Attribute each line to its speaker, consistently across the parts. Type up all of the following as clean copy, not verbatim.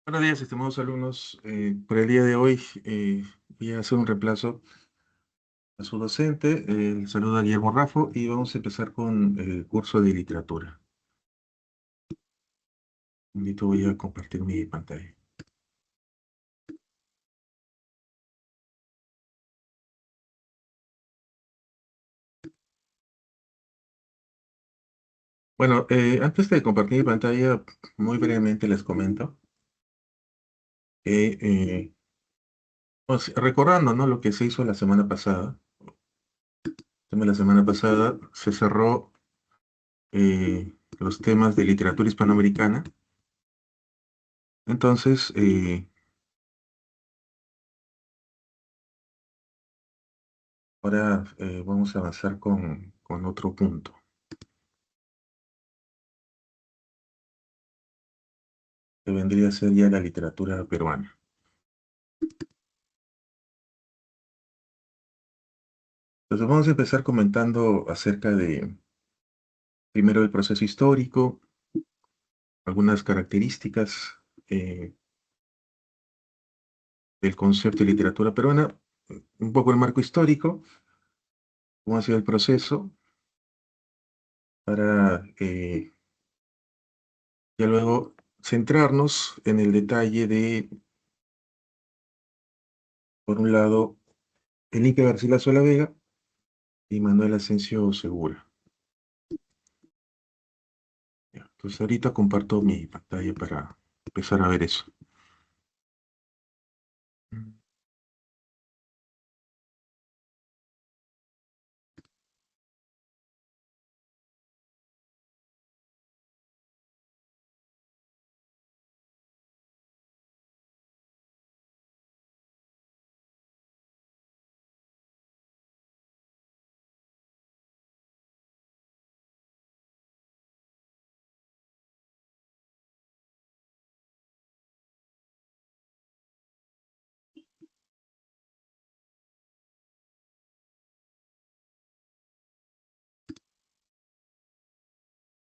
Speaker 1: Buenos días, estimados alumnos. Por el día de hoy voy a hacer un reemplazo a su docente. Saluda a Guillermo Raffo y vamos a empezar con el curso de literatura. Un momento, voy a compartir mi pantalla. Bueno, antes de compartir mi pantalla, muy brevemente les comento que, recordando, ¿no?, lo que se hizo la semana pasada. La semana pasada se cerró los temas de literatura hispanoamericana. Entonces, ahora vamos a avanzar con otro punto, que vendría a ser ya la literatura peruana. Entonces vamos a empezar comentando acerca de, primero, el proceso histórico, algunas características del concepto de literatura peruana, un poco el marco histórico, cómo ha sido el proceso, para ya luego centrarnos en el detalle de, por un lado, Enrique Garcilaso de la Vega y Manuel Asensio Segura. Ya, entonces ahorita comparto mi pantalla para empezar a ver eso.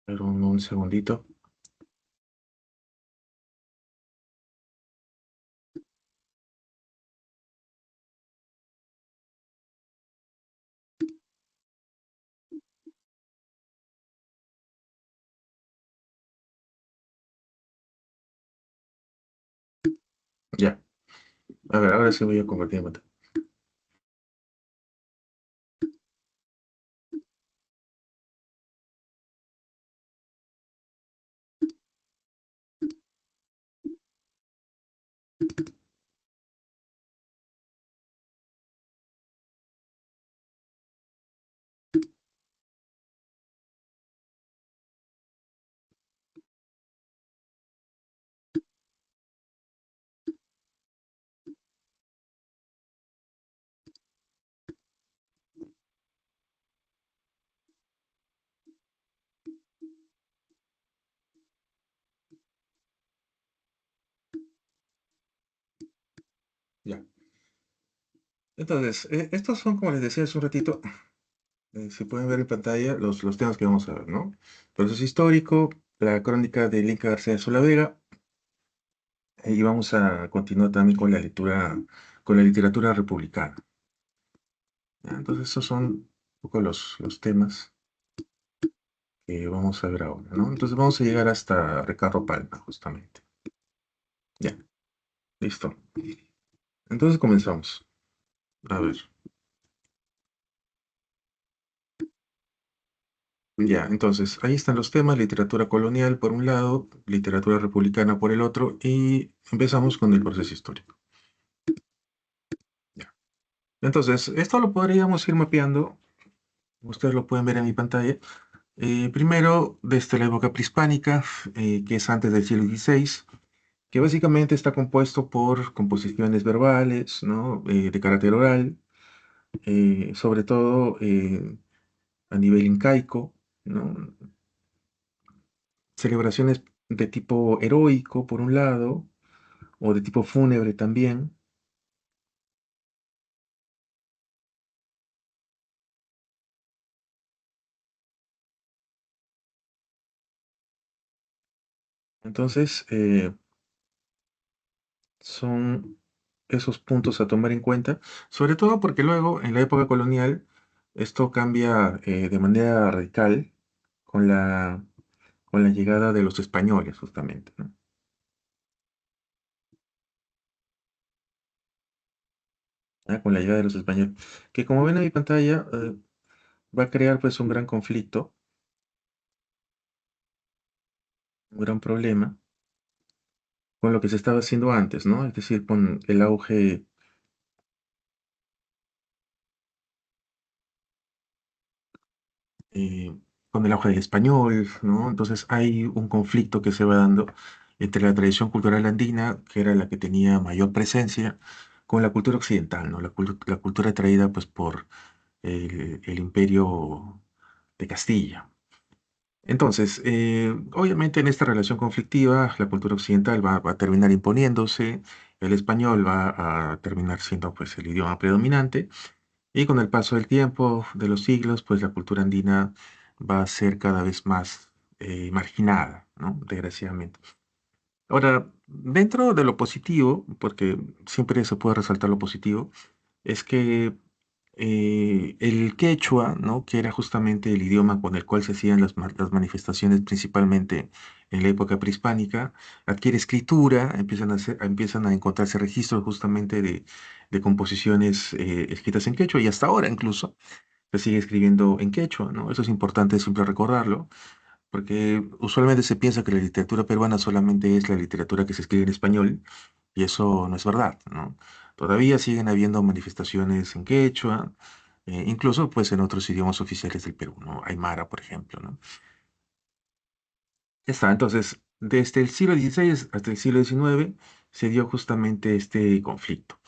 Speaker 1: Pero un segundito. Ya, a ver, ahora sí voy a compartir mi pantalla. Ya. Entonces, estos son, como les decía hace un ratito, se pueden ver en pantalla los temas que vamos a ver, ¿no? Proceso histórico, la crónica de Inca García de Solavega, y vamos a continuar también con la lectura, con la literatura republicana. ¿Ya? Entonces, esos son un poco los temas que vamos a ver ahora, ¿no? Entonces, vamos a llegar hasta Ricardo Palma, justamente. Ya, listo. Entonces, comenzamos. A ver. Ya, entonces, ahí están los temas: literatura colonial por un lado, literatura republicana por el otro, y empezamos con el proceso histórico. Ya. Entonces, esto lo podríamos ir mapeando, ustedes lo pueden ver en mi pantalla. Primero, desde la época prehispánica, que es antes del siglo XVI, que básicamente está compuesto por composiciones verbales, ¿no?, de carácter oral, sobre todo a nivel incaico, ¿no? Celebraciones de tipo heroico, por un lado, o de tipo fúnebre también. Entonces, son esos puntos a tomar en cuenta, sobre todo porque luego, en la época colonial, esto cambia de manera radical con la llegada de los españoles, justamente, ¿no? Con la llegada de los españoles, que como ven en mi pantalla, va a crear pues un gran conflicto, un gran problema con lo que se estaba haciendo antes, ¿no? Es decir, con el auge, eh, con el auge del español, ¿no? Entonces hay un conflicto que se va dando entre la tradición cultural andina, que era la que tenía mayor presencia, con la cultura occidental, ¿no? La cultura traída pues por el imperio de Castilla. Entonces, obviamente en esta relación conflictiva, la cultura occidental va a terminar imponiéndose, el español va a terminar siendo pues el idioma predominante, y con el paso del tiempo, de los siglos, pues la cultura andina va a ser cada vez más marginada, ¿no? Desgraciadamente. Ahora, dentro de lo positivo, porque siempre se puede resaltar lo positivo, es que el quechua, ¿no? Que era justamente el idioma con el cual se hacían las manifestaciones principalmente en la época prehispánica, adquiere escritura, empiezan a encontrarse registros justamente de composiciones escritas en quechua y hasta ahora incluso se sigue escribiendo en quechua, ¿no? Eso es importante siempre recordarlo, porque usualmente se piensa que la literatura peruana solamente es la literatura que se escribe en español, y eso no es verdad, ¿no? Todavía siguen habiendo manifestaciones en quechua, incluso pues en otros idiomas oficiales del Perú, ¿no? Aymara, por ejemplo, ¿no? Ya está, entonces, desde el siglo XVI hasta el siglo XIX se dio justamente este conflicto.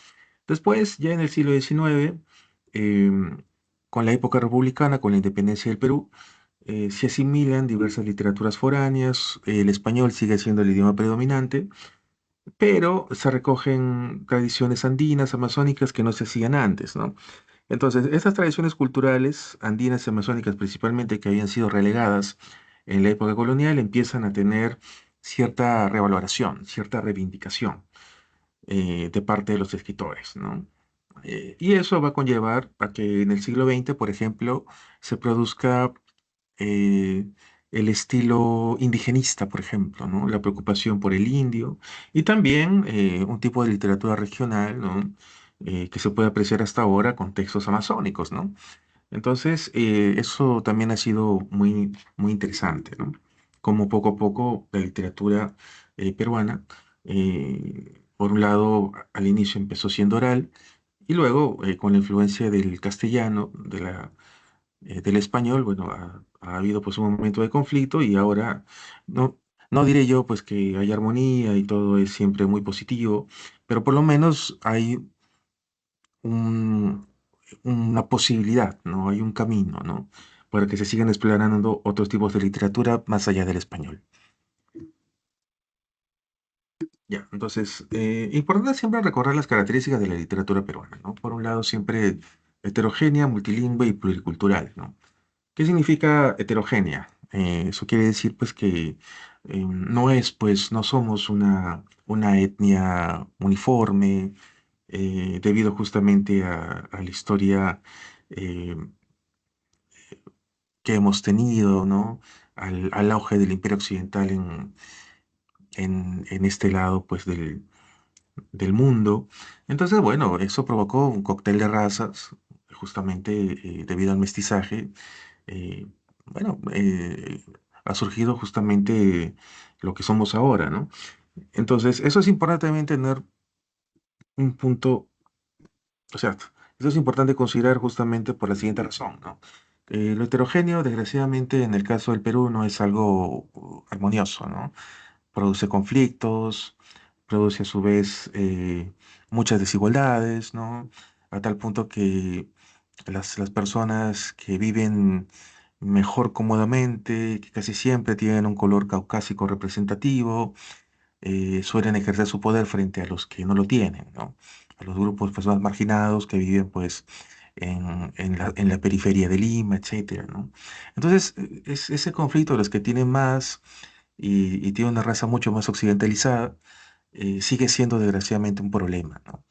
Speaker 1: Después, ya en el siglo XIX, em, con la época republicana, con la independencia del Perú, se asimilan diversas literaturas foráneas, el español sigue siendo el idioma predominante, pero se recogen tradiciones andinas, amazónicas que no se hacían antes, ¿no? Entonces, estas tradiciones culturales andinas y amazónicas principalmente que habían sido relegadas en la época colonial empiezan a tener cierta revaloración, cierta reivindicación de parte de los escritores, ¿no? Y eso va a conllevar a que en el siglo XX, por ejemplo, se produzca eh, el estilo indigenista, por ejemplo, ¿no? La preocupación por el indio y también un tipo de literatura regional, ¿no? Que se puede apreciar hasta ahora con textos amazónicos, ¿no? Entonces, eso también ha sido muy, muy interesante, ¿no? Como poco a poco la literatura peruana, por un lado, al inicio empezó siendo oral y luego, con la influencia del castellano, del español, bueno, ha habido pues un momento de conflicto y ahora no, no diré yo pues que hay armonía y todo es siempre muy positivo, pero por lo menos hay un- una posibilidad, ¿no? Hay un camino, ¿no? Para que se sigan explorando otros tipos de literatura más allá del español. Ya, entonces, importante siempre recordar las características de la literatura peruana, ¿no? Por un lado, siempre heterogénea, multilingüe y pluricultural, ¿no? ¿Qué significa heterogénea? Eso quiere decir pues que no es, pues, no somos una etnia uniforme, debido justamente a la historia eh, que hemos tenido, ¿no? Al auge del Imperio Occidental en este lado, pues, del mundo. Entonces, bueno, eso provocó un cóctel de razas, justamente debido al mestizaje. eh, bueno, ha surgido justamente lo que somos ahora, ¿no? Entonces, eso es importante también tener un punto, o sea, eso es importante considerar justamente por la siguiente razón, ¿no? Lo heterogéneo, desgraciadamente, en el caso del Perú, no es algo armonioso, ¿no? Produce conflictos, produce a su vez muchas desigualdades, ¿no? A tal punto que las personas que viven mejor cómodamente, que casi siempre tienen un color caucásico representativo, suelen ejercer su poder frente a los que no lo tienen, ¿no? A los grupos pues, más marginados que viven pues en la periferia de Lima, etcétera, ¿no? Entonces, es ese conflicto de los que tienen más y tienen una raza mucho más occidentalizada, sigue siendo desgraciadamente un problema, ¿no?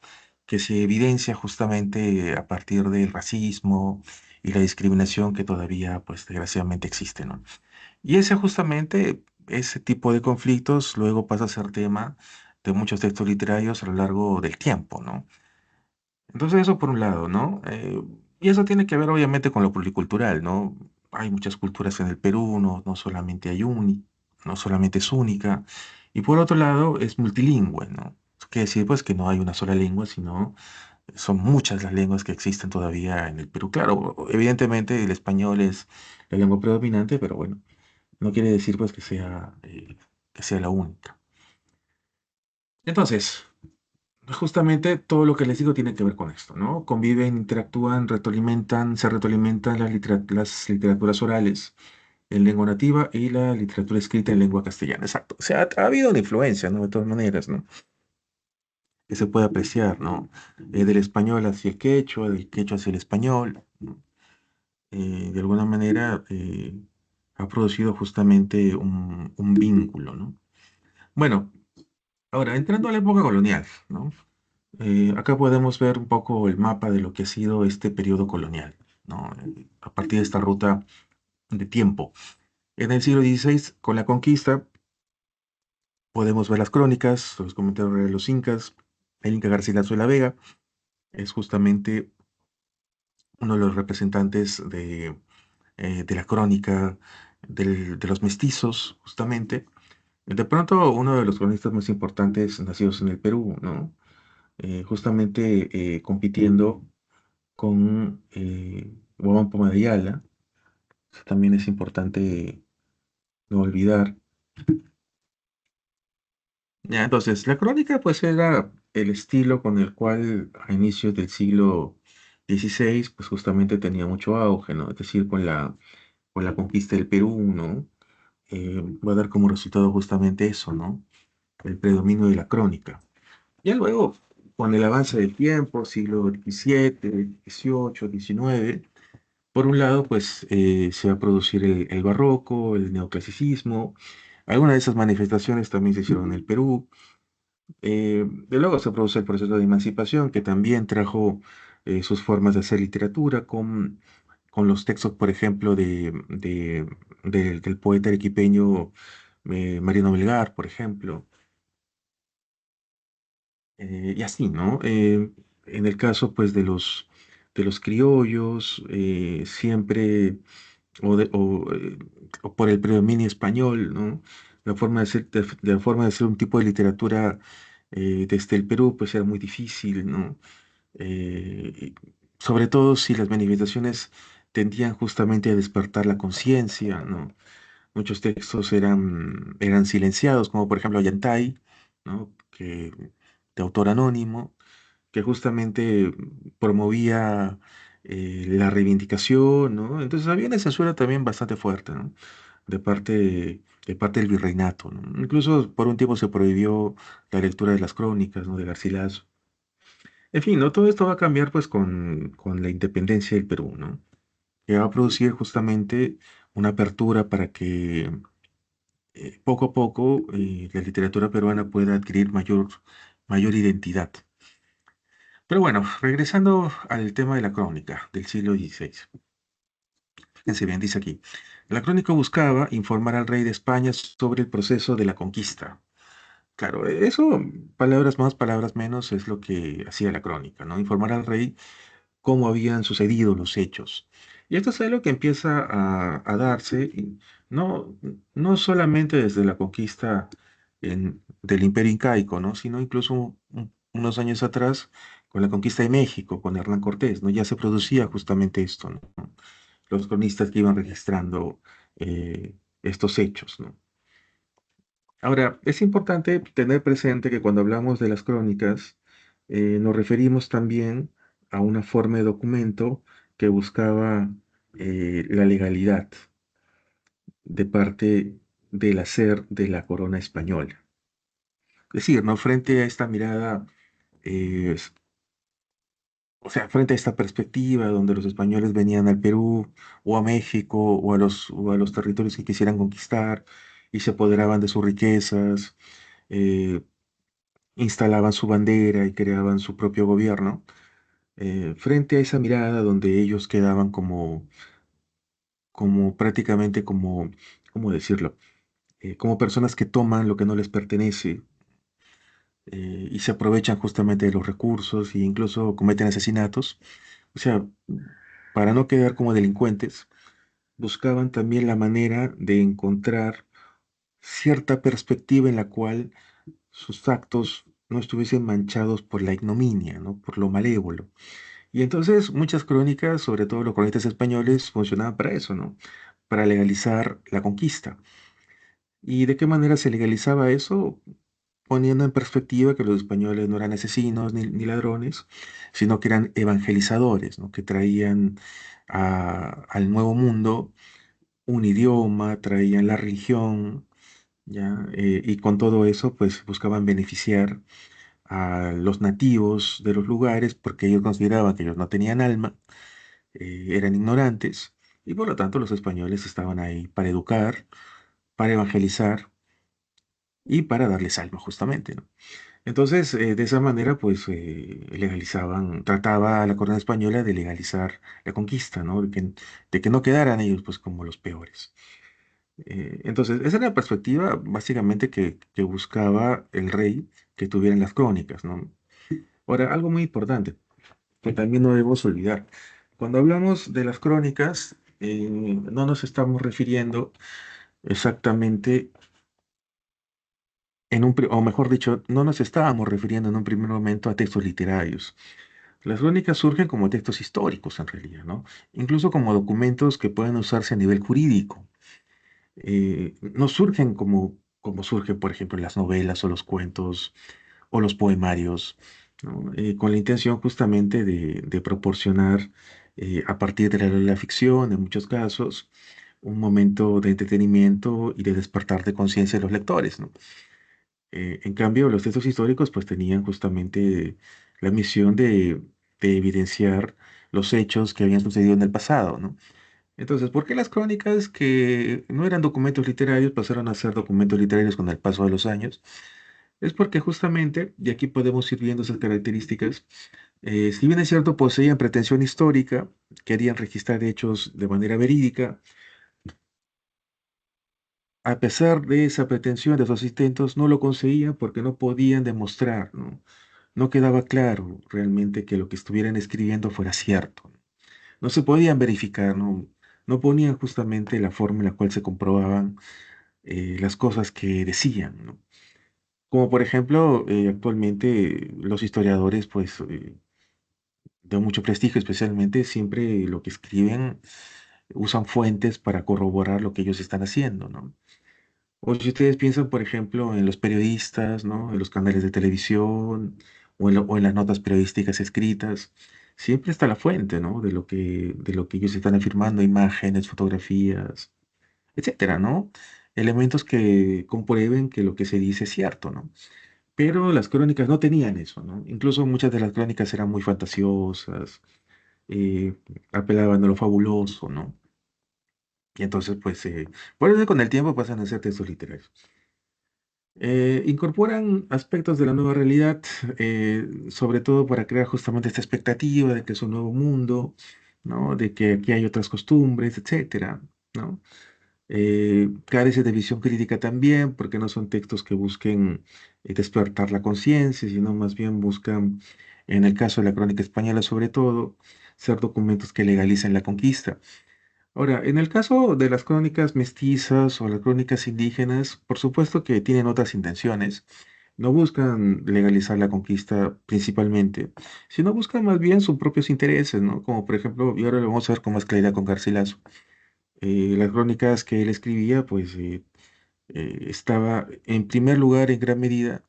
Speaker 1: Que se evidencia justamente a partir del racismo y la discriminación que todavía, pues, desgraciadamente existe, ¿no? Y ese justamente, ese tipo de conflictos luego pasa a ser tema de muchos textos literarios a lo largo del tiempo, ¿no? Entonces eso por un lado, ¿no? Y eso tiene que ver obviamente con lo pluricultural, ¿no? Hay muchas culturas en el Perú, no solamente hay no solamente es única. Y por otro lado es multilingüe, ¿no? Eso quiere decir pues que no hay una sola lengua, sino son muchas las lenguas que existen todavía en el Perú. Claro, evidentemente el español es la lengua predominante, pero bueno, no quiere decir pues que sea la única. Entonces, justamente todo lo que les digo tiene que ver con esto, ¿no? Conviven, interactúan, se retroalimentan las literaturas orales en lengua nativa y la literatura escrita en lengua castellana. Exacto. O sea, ha habido una influencia, ¿no? De todas maneras, ¿no? Que se puede apreciar, ¿no? Del español hacia el quechua, del quechua hacia el español, ¿no? De alguna manera ha producido justamente un vínculo, ¿no? Bueno, ahora, entrando a la época colonial, ¿no? Acá podemos ver un poco el mapa de lo que ha sido este periodo colonial, ¿no? A partir de esta ruta de tiempo. En el siglo XVI, con la conquista, podemos ver las crónicas, los comentarios de los incas. El Inca Garcilaso de la Vega es justamente uno de los representantes de la crónica de los mestizos, justamente. De pronto, uno de los cronistas más importantes nacidos en el Perú, ¿no? Justamente compitiendo con Guamán Poma de Ayala. También es importante no olvidar. Ya, entonces, la crónica pues era el estilo con el cual a inicios del siglo XVI pues justamente tenía mucho auge, ¿no? Es decir, con la conquista del Perú, ¿no? Va a dar como resultado justamente eso, ¿no? El predominio de la crónica. Ya luego, con el avance del tiempo, siglo XVII, XVIII, XIX, por un lado, pues se va a producir el barroco, el neoclasicismo. Algunas de esas manifestaciones también se hicieron en el Perú. De luego se produce el proceso de emancipación, que también trajo sus formas de hacer literatura, con los textos, por ejemplo, del poeta arequipeño Mariano Melgar, por ejemplo. Y así, ¿no? En el caso, pues, de los criollos, siempre o por el predominio español, ¿no? La forma de hacer un tipo de literatura desde el Perú, pues era muy difícil, ¿no? Y sobre todo si las manifestaciones tendían justamente a despertar la conciencia, ¿no? Muchos textos eran silenciados, como por ejemplo Ollantay, ¿no? De autor anónimo, que justamente promovía la reivindicación, ¿no? Entonces había una censura también bastante fuerte, ¿no? De parte del virreinato, ¿no? Incluso por un tiempo se prohibió la lectura de las crónicas, ¿no? De Garcilaso. En fin, ¿no? Todo esto va a cambiar pues con la independencia del Perú, ¿no? Que va a producir justamente una apertura para que poco a poco la literatura peruana pueda adquirir mayor identidad. Pero bueno, regresando al tema de la crónica del siglo XVI. Fíjense bien, dice aquí. La crónica buscaba informar al rey de España sobre el proceso de la conquista. Claro, eso, palabras más, palabras menos, es lo que hacía la crónica, ¿no? Informar al rey cómo habían sucedido los hechos. Y esto es algo que empieza a darse, y no, no solamente desde la conquista del Imperio Incaico, ¿no? Sino incluso unos años atrás con la conquista de México, con Hernán Cortés, ¿no? Ya se producía justamente esto, ¿no? Los cronistas que iban registrando estos hechos, ¿no? Ahora, es importante tener presente que cuando hablamos de las crónicas, nos referimos también a una forma de documento que buscaba la legalidad de parte del hacer de la corona española. Es decir, ¿no? Frente a esta mirada, eh, o sea, frente a esta perspectiva donde los españoles venían al Perú o a México o a los territorios que quisieran conquistar y se apoderaban de sus riquezas, eh, instalaban su bandera y creaban su propio gobierno, frente a esa mirada donde ellos quedaban como prácticamente como, ¿cómo decirlo? Como personas que toman lo que no les pertenece, y se aprovechan justamente de los recursos e incluso cometen asesinatos. O sea, para no quedar como delincuentes, buscaban también la manera de encontrar cierta perspectiva en la cual sus actos no estuviesen manchados por la ignominia, ¿no? Por lo malévolo. Y entonces muchas crónicas, sobre todo los cronistas españoles, funcionaban para eso, ¿no? Para legalizar la conquista. ¿Y de qué manera se legalizaba eso? Poniendo en perspectiva que los españoles no eran asesinos ni ladrones, sino que eran evangelizadores, ¿no? Que traían al nuevo mundo un idioma, traían la religión, ¿ya? Y con todo eso, pues buscaban beneficiar a los nativos de los lugares porque ellos consideraban que ellos no tenían alma, eran ignorantes, y por lo tanto los españoles estaban ahí para educar, para evangelizar y para darles alma, justamente, ¿no? Entonces, de esa manera, pues legalizaban, trataba a la corona española de legalizar la conquista, ¿no? De que no quedaran ellos, pues, como los peores. Entonces, esa era la perspectiva, básicamente, que buscaba el rey que tuvieran las crónicas, ¿no? Ahora, algo muy importante, que también no debemos olvidar. Cuando hablamos de las crónicas, no nos estamos refiriendo exactamente o mejor dicho, no nos estábamos refiriendo en un primer momento a textos literarios. Las crónicas surgen como textos históricos en realidad, ¿no? Incluso como documentos que pueden usarse a nivel jurídico. No surgen como surgen, por ejemplo, las novelas o los cuentos o los poemarios, ¿no? Con la intención justamente de proporcionar, a partir de la ficción, en muchos casos, un momento de entretenimiento y de despertar de conciencia de los lectores, ¿no? En cambio, los textos históricos pues tenían justamente la misión de evidenciar los hechos que habían sucedido en el pasado, ¿no? Entonces, ¿por qué las crónicas que no eran documentos literarios pasaron a ser documentos literarios con el paso de los años? Es porque justamente, y aquí podemos ir viendo esas características, si bien es cierto, poseían pretensión histórica, querían registrar hechos de manera verídica, a pesar de esa pretensión de sus asistentes, no lo conseguían porque no podían demostrar, ¿no? No quedaba claro realmente que lo que estuvieran escribiendo fuera cierto. No se podían verificar, ¿no? No ponían justamente la forma en la cual se comprobaban, las cosas que decían, ¿no? Como por ejemplo, actualmente los historiadores, pues, de mucho prestigio, especialmente, siempre lo que escriben usan fuentes para corroborar lo que ellos están haciendo, ¿no? O si ustedes piensan, por ejemplo, en los periodistas, ¿no? En los canales de televisión o en las notas periodísticas escritas, siempre está la fuente, ¿no? De lo que ellos están afirmando, imágenes, fotografías, etcétera, ¿no? Elementos que comprueben que lo que se dice es cierto, ¿no? Pero las crónicas no tenían eso, ¿no? Incluso muchas de las crónicas eran muy fantasiosas, eh, apelaban a lo fabuloso, ¿no? Y entonces, pues, por eso con el tiempo pasan a ser textos literarios. Incorporan aspectos de la nueva realidad, sobre todo para crear justamente esta expectativa de que es un nuevo mundo, ¿no? De que aquí hay otras costumbres, etcétera, ¿no? Carece de visión crítica también, porque no son textos que busquen, despertar la conciencia, sino más bien buscan, en el caso de la crónica española sobre todo, ser documentos que legalicen la conquista. Ahora, en el caso de las crónicas mestizas o las crónicas indígenas, por supuesto que tienen otras intenciones. No buscan legalizar la conquista principalmente, sino buscan más bien sus propios intereses, ¿no? Como por ejemplo, y ahora lo vamos a ver con más claridad con Garcilaso. Las crónicas que él escribía, pues estaba en primer lugar en gran medida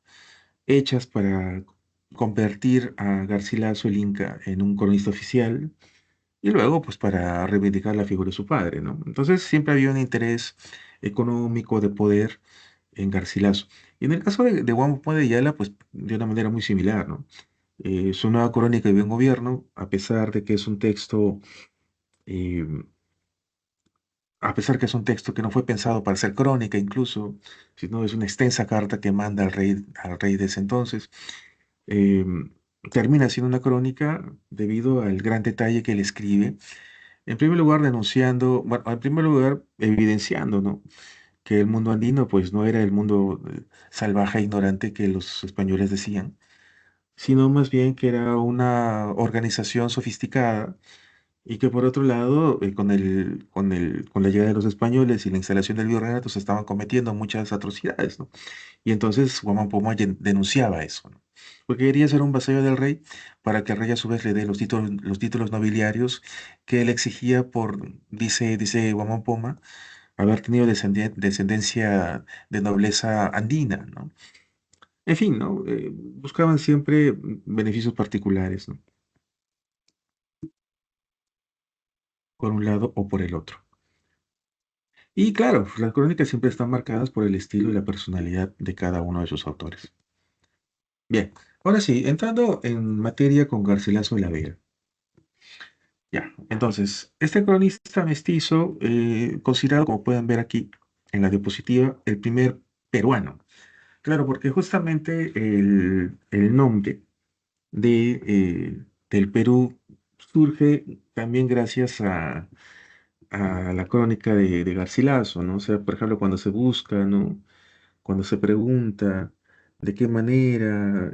Speaker 1: hechas para convertir a Garcilaso el Inca en un cronista oficial y luego, pues, para reivindicar la figura de su padre, ¿no? Entonces, siempre había un interés económico de poder en Garcilaso. Y en el caso de Juan Ponce de Ayala, pues, de una manera muy similar, ¿no? Su nueva crónica de buen gobierno, a pesar de que es un texto, eh, a pesar que es un texto que no fue pensado para ser crónica incluso, sino es una extensa carta que manda al rey de ese entonces, eh, termina siendo una crónica debido al gran detalle que él escribe. En primer lugar, denunciando, bueno, en primer lugar, evidenciando, ¿no? Que el mundo andino, pues, no era el mundo salvaje e ignorante que los españoles decían, sino más bien que era una organización sofisticada y que por otro lado, con la llegada de los españoles y la instalación del virreinato se estaban cometiendo muchas atrocidades, ¿no? Y entonces Guamán Pomar denunciaba eso, ¿no? Porque quería ser un vasallo del rey para que el rey a su vez le dé los títulos nobiliarios que él exigía por, dice Guamán Poma, haber tenido descendencia de nobleza andina, ¿no? En fin, ¿no? Buscaban siempre beneficios particulares, ¿no? Por un lado o por el otro. Y claro, las crónicas siempre están marcadas por el estilo y la personalidad de cada uno de sus autores. Bien, ahora sí, entrando en materia con Garcilaso de la Vega. Ya, entonces, este cronista mestizo, considerado, como pueden ver aquí en la diapositiva, el primer peruano. Claro, porque justamente el nombre del Perú surge también gracias a la crónica de Garcilaso, ¿no? O sea, por ejemplo, cuando se busca, ¿no? Cuando se pregunta de qué manera,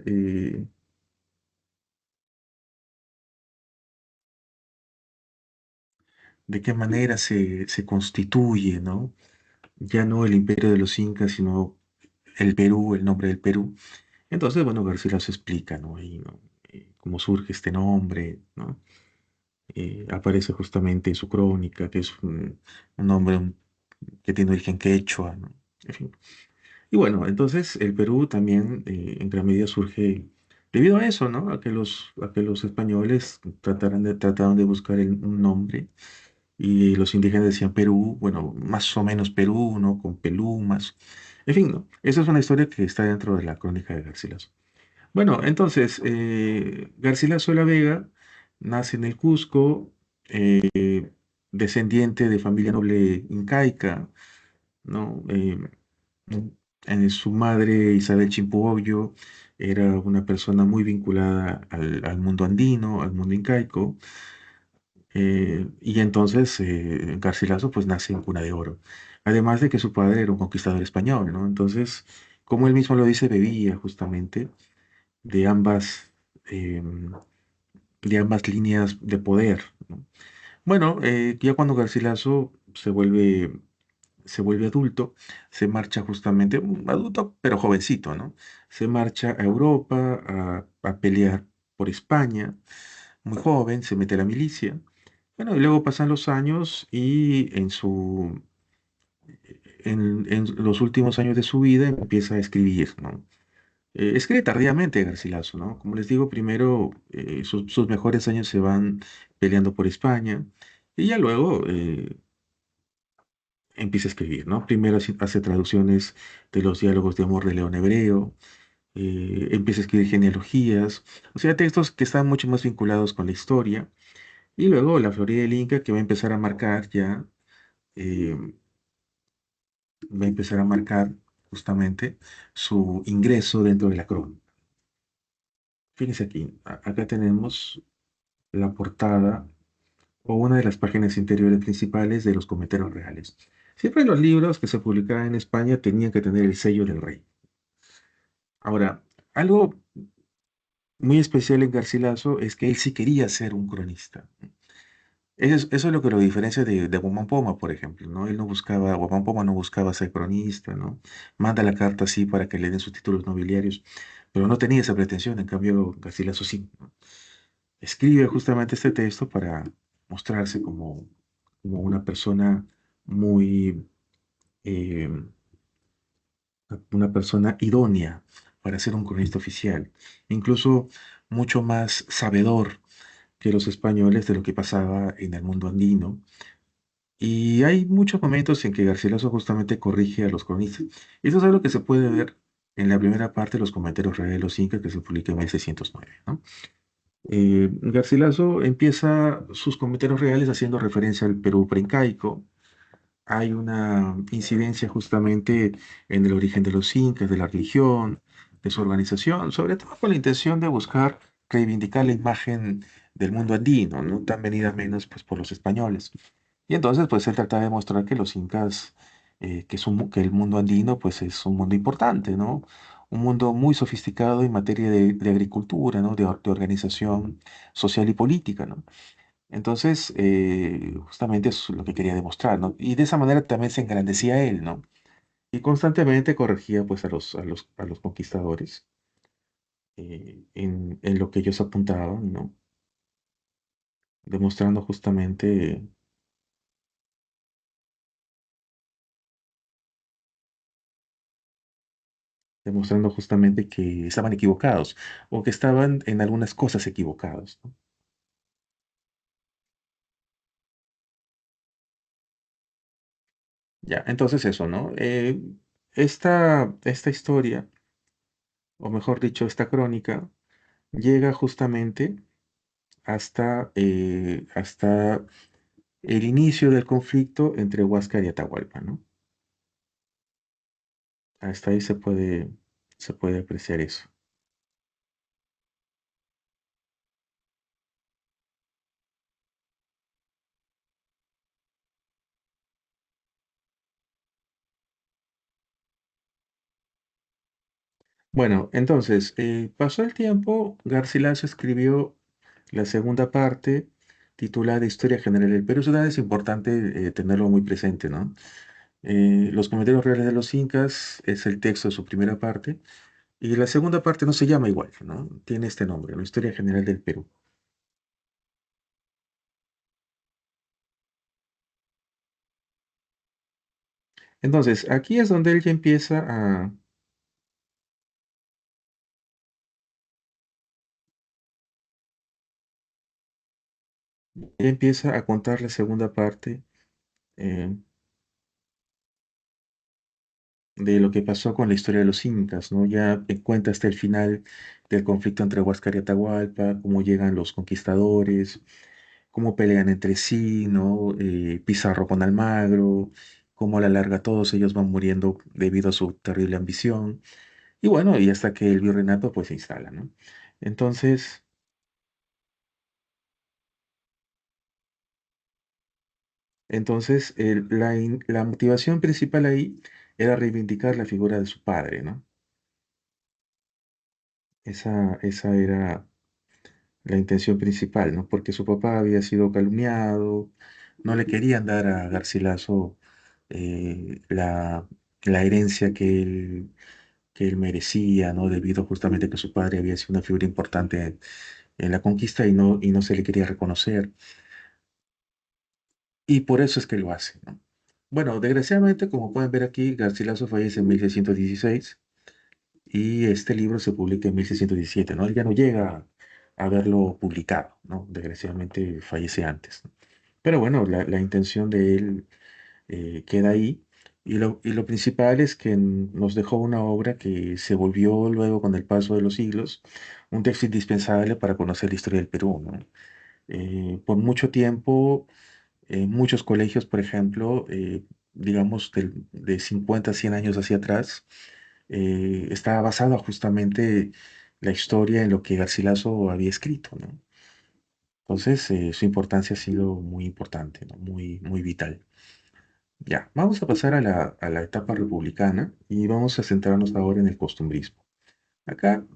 Speaker 1: se constituye, ¿no? Ya no el imperio de los incas, sino el Perú, el nombre del Perú. Entonces, bueno, Garcilaso explica, ¿no? Ahí, ¿no? Cómo surge este nombre, ¿no? Aparece justamente en su crónica, que es un nombre que tiene origen quechua, ¿no? En fin. Y bueno, entonces el Perú también en gran medida surge debido a eso, ¿no? A que los españoles trataron de buscar un nombre y los indígenas decían Perú, bueno, más o menos Perú, ¿no? Con Pelumas. En fin, ¿no? Esa es una historia que está dentro de la crónica de Garcilaso. Bueno, entonces, Garcilaso de la Vega nace en el Cusco, descendiente de familia noble incaica, ¿no? Su madre, Isabel Chimpuoyo, era una persona muy vinculada al mundo andino, al mundo incaico, y entonces Garcilaso pues nace en cuna de oro. Además de que su padre era un conquistador español, ¿no? Entonces, como él mismo lo dice, bebía justamente de em, de ambas líneas de poder, ¿no? Bueno, ya cuando Garcilaso se vuelve adulto, se marcha justamente, un adulto pero jovencito, ¿no? Se marcha a Europa a pelear por España, muy joven, se mete a la milicia. Bueno, y luego pasan los años y en los últimos años de su vida empieza a escribir, ¿no? Escribe tardíamente Garcilaso, ¿no? Como les digo, primero sus mejores años se van peleando por España y ya luego empieza a escribir, ¿no? Primero hace traducciones de los diálogos de amor de León Hebreo, empieza a escribir genealogías, o sea, textos que están mucho más vinculados con la historia. Y luego la Florida del Inca que va a empezar a marcar ya, eh, va a empezar a marcar justamente su ingreso dentro de la crónica. Fíjense aquí, acá tenemos la portada o una de las páginas interiores principales de los cometeros reales. Siempre los libros que se publicaban en España tenían que tener el sello del rey. Ahora, algo muy especial en Garcilaso es que él sí quería ser un cronista. Eso es lo que lo diferencia de Guamán Poma, por ejemplo, ¿no? Guamán Poma no buscaba ser cronista, ¿no? Manda la carta así para que le den sus títulos nobiliarios, pero no tenía esa pretensión, en cambio Garcilaso sí, ¿no? Escribe justamente este texto para mostrarse como una persona muy, eh, una persona idónea para ser un cronista oficial, incluso mucho más sabedor que los españoles de lo que pasaba en el mundo andino. Y hay muchos momentos en que Garcilaso justamente corrige a los cronistas. Eso es algo que se puede ver en la primera parte de los comentarios reales de los incas que se publica en 1609, ¿no? Garcilaso empieza sus comentarios reales haciendo referencia al Perú preincaico, hay una incidencia justamente en el origen de los incas, de la religión, de su organización, sobre todo con la intención de buscar reivindicar la imagen del mundo andino, no tan venida menos pues, por los españoles. Y entonces, pues él trata de demostrar que los incas, que, que el mundo andino, pues es un mundo importante, ¿no? Un mundo muy sofisticado en materia de agricultura, ¿no? De organización social y política, ¿no? Entonces, justamente eso es lo que quería demostrar, ¿no? Y de esa manera también se engrandecía él, ¿no? Y constantemente corregía, pues, a los conquistadores en lo que ellos apuntaban, ¿no? Demostrando justamente demostrando justamente que estaban equivocados o que estaban en algunas cosas equivocados, ¿no? Ya, entonces eso, ¿no? Esta historia, o mejor dicho, esta crónica, llega justamente hasta el inicio del conflicto entre Huáscar y Atahualpa, ¿no? Hasta ahí se puede apreciar eso. Bueno, entonces, pasó el tiempo, Garcilaso escribió la segunda parte titulada Historia General del Perú. Eso es importante tenerlo muy presente, ¿no? Los comentarios reales de los incas es el texto de su primera parte y la segunda parte no se llama igual, ¿no? Tiene este nombre, la Historia General del Perú. Entonces, aquí es donde él ya empieza a contar la segunda parte eh, de lo que pasó con la historia de los incas, ¿no? Ya cuenta hasta el final del conflicto entre Huáscar y Atahualpa, cómo llegan los conquistadores, cómo pelean entre sí, ¿no? Pizarro con Almagro, cómo a la larga todos ellos van muriendo debido a su terrible ambición. Y bueno, y hasta que el virreinato pues se instala, ¿no? Entonces, la motivación principal ahí era reivindicar la figura de su padre, ¿no? Esa era la intención principal, ¿no? Porque su papá había sido calumniado, no le querían dar a Garcilaso la herencia que él merecía, ¿no? Debido justamente a que su padre había sido una figura importante en la conquista y no se le quería reconocer. Y por eso es que lo hace, ¿no? Bueno, desgraciadamente, como pueden ver aquí, Garcilaso fallece en 1616 y este libro se publica en 1617, ¿no? Él ya no llega a verlo publicado, ¿no? Desgraciadamente fallece antes, ¿no? Pero bueno, la intención de él queda ahí y lo principal es que nos dejó una obra que se volvió luego con el paso de los siglos un texto indispensable para conocer la historia del Perú, ¿no? Por mucho tiempo, en muchos colegios, por ejemplo, digamos de 50 a 100 años hacia atrás, estaba basada justamente la historia en lo que Garcilaso había escrito, ¿no? Entonces, su importancia ha sido muy importante, ¿no? Muy vital. Ya, vamos a pasar a a la etapa republicana y vamos a centrarnos ahora en el costumbrismo. Acá,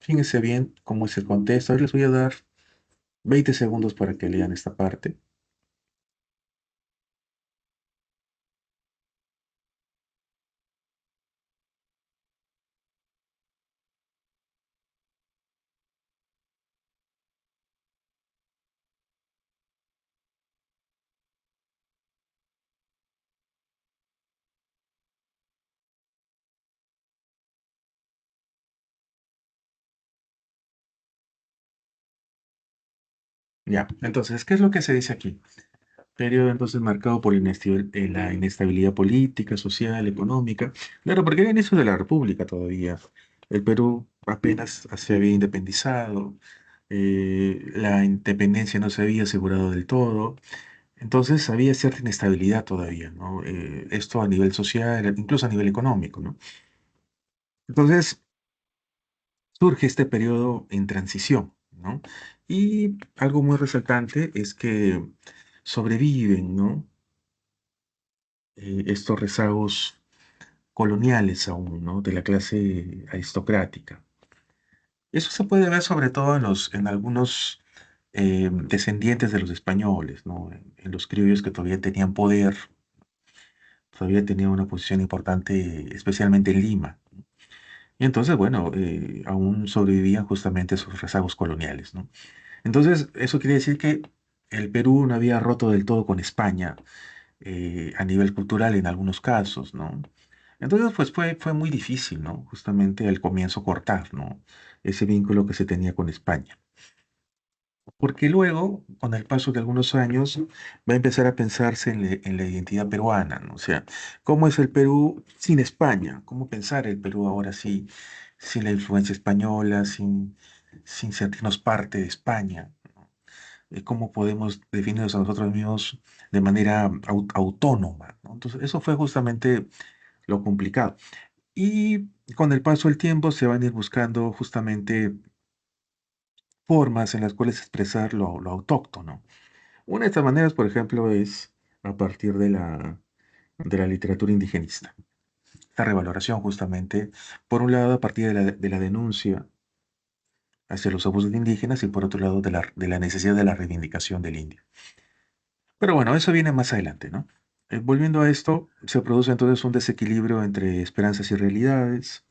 Speaker 1: fíjense bien cómo es el contexto. Ahora les voy a dar 20 segundos para que lean esta parte. Ya, entonces, ¿qué es lo que se dice aquí? Periodo entonces marcado por la inestabilidad política, social, económica. Claro, porque era inicio de la República todavía. El Perú apenas se había independizado, la independencia no se había asegurado del todo. Entonces había cierta inestabilidad todavía, ¿no? Esto a nivel social, incluso a nivel económico, ¿no? Entonces surge este periodo en transición, ¿no? Y algo muy resaltante es que sobreviven, ¿no? Estos rezagos coloniales aún, ¿no? De la clase aristocrática. Eso se puede ver sobre todo en algunos descendientes de los españoles, ¿no? En los criollos que todavía tenían poder, todavía tenían una posición importante, especialmente en Lima. Y entonces, bueno, aún sobrevivían justamente esos rezagos coloniales, ¿no? Entonces, eso quiere decir que el Perú no había roto del todo con España a nivel cultural en algunos casos, ¿no? Entonces, pues fue muy difícil, ¿no? Justamente al comienzo cortar, ¿no? Ese vínculo que se tenía con España. Porque luego, con el paso de algunos años, va a empezar a pensarse en la identidad peruana, ¿no? O sea, ¿cómo es el Perú sin España? ¿Cómo pensar el Perú ahora sí, sin la influencia española, sin sentirnos parte de España? ¿Cómo podemos definirnos a nosotros mismos de manera autónoma, ¿no? Entonces, eso fue justamente lo complicado. Y con el paso del tiempo se van a ir buscando justamente formas en las cuales expresar lo autóctono. Una de estas maneras, por ejemplo, es a partir de la literatura indigenista. La revaloración, justamente, por un lado, a partir de la denuncia hacia los abusos de indígenas y por otro lado, de la necesidad de la reivindicación del indio. Pero bueno, eso viene más adelante, ¿no? Volviendo a esto, se produce entonces un desequilibrio entre esperanzas y realidades,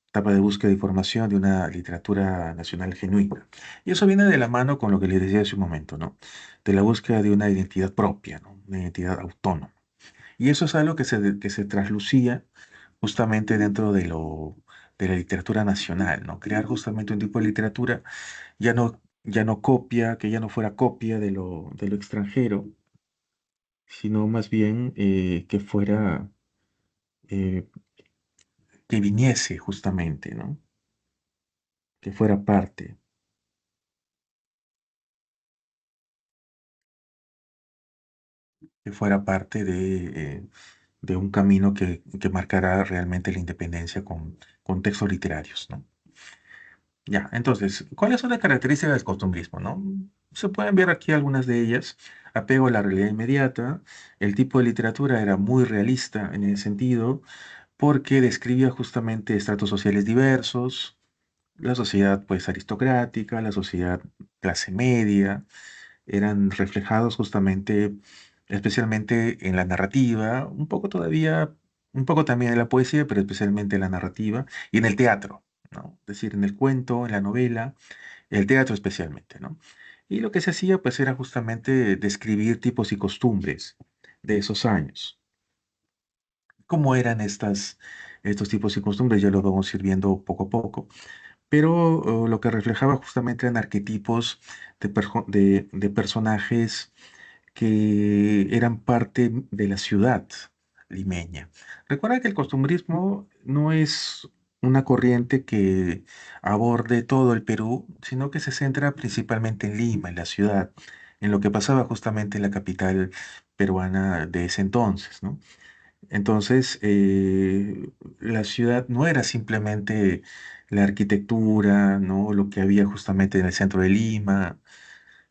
Speaker 1: etapa de búsqueda de información de una literatura nacional genuina. Y eso viene de la mano con lo que les decía hace un momento, ¿no? De la búsqueda de una identidad propia, ¿no? Una identidad autónoma. Y eso es algo que se traslucía justamente dentro de la literatura nacional, ¿no? Crear justamente un tipo de literatura ya no copia, que ya no fuera copia de lo extranjero, sino más bien eh, que viniese justamente, ¿no? Que fuera parte de un camino que marcará realmente la independencia con textos literarios, ¿no? Ya, entonces, ¿cuáles son las características del costumbrismo, no? Se pueden ver aquí algunas de ellas. Apego a la realidad inmediata. El tipo de literatura era muy realista en ese sentido, porque describía justamente estratos sociales diversos, la sociedad pues aristocrática, la sociedad clase media, eran reflejados justamente, especialmente en la narrativa, un poco todavía, un poco también en la poesía, pero especialmente en la narrativa y en el teatro, ¿no? Es decir, en el cuento, en la novela, el teatro especialmente, ¿no? Y lo que se hacía pues era justamente describir tipos y costumbres de esos años. ¿Cómo eran estos tipos y costumbres? Ya lo vamos a ir viendo poco a poco, pero lo que reflejaba justamente eran arquetipos de personajes que eran parte de la ciudad limeña. Recuerda que el costumbrismo no es una corriente que aborde todo el Perú, sino que se centra principalmente en Lima, en la ciudad, en lo que pasaba justamente en la capital peruana de ese entonces, ¿no? Entonces, la ciudad no era simplemente la arquitectura, ¿no? Lo que había justamente en el centro de Lima,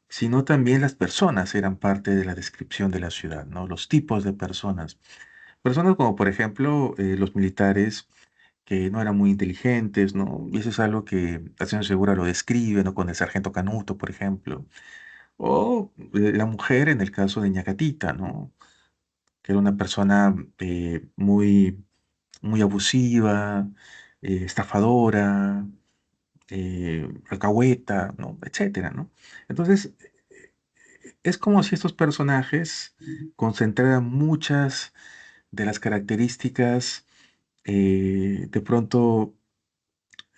Speaker 1: sino también las personas eran parte de la descripción de la ciudad, ¿no? Los tipos de personas. Personas como, por ejemplo, los militares que no eran muy inteligentes, ¿no? Y eso es algo que Estación Segura lo describe, ¿no? Con el sargento Canuto, por ejemplo. O la mujer en el caso de Ñacatita, ¿no? Que era una persona muy, muy abusiva, estafadora, alcahueta, ¿no? Etcétera, ¿no? Entonces, es como si estos personajes concentraran muchas de las características de pronto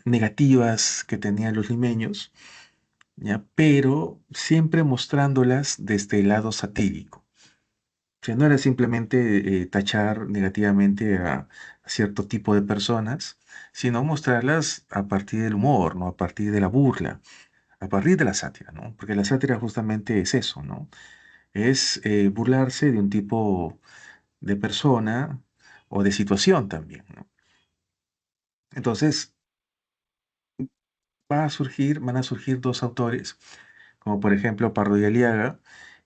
Speaker 1: negativas que tenían los limeños, ¿ya? Pero siempre mostrándolas desde el lado satírico. O sea, no era simplemente tachar negativamente a cierto tipo de personas, sino mostrarlas a partir del humor, ¿no? A partir de la burla, a partir de la sátira, ¿no? Porque la sátira justamente es eso, ¿no? es burlarse de un tipo de persona o de situación también, ¿no? Entonces, van a surgir dos autores, como por ejemplo Pardo y Aliaga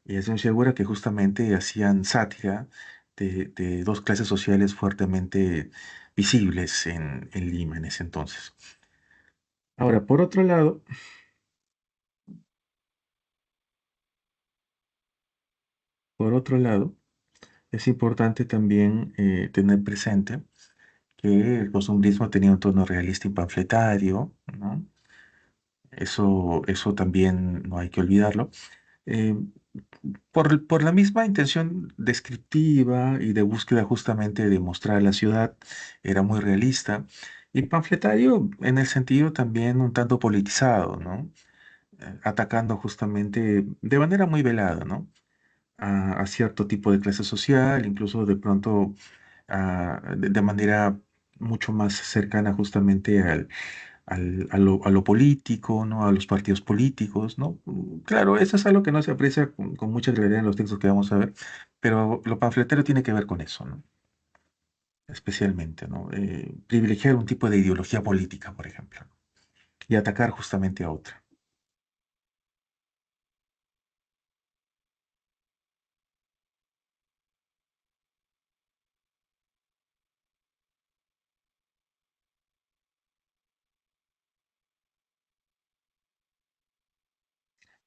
Speaker 1: y Ascencio Segura, que justamente hacían sátira de dos clases sociales fuertemente visibles en Lima en ese entonces. Ahora, por otro lado, es importante también tener presente que el costumbrismo tenía un tono realista y panfletario, ¿no? Eso también no hay que olvidarlo. Eh, por la misma intención descriptiva y de búsqueda justamente de mostrar la ciudad, era muy realista. Y panfletario en el sentido también un tanto politizado, ¿no? Atacando justamente de manera muy velada, ¿no? A cierto tipo de clase social, incluso de pronto de manera mucho más cercana justamente a lo político, ¿no? A los partidos políticos, ¿no? Claro, eso es algo que no se aprecia con mucha claridad en los textos que vamos a ver, pero lo panfletero tiene que ver con eso, ¿no? Especialmente, ¿no? Privilegiar un tipo de ideología política, por ejemplo, ¿no? Y atacar justamente a otra.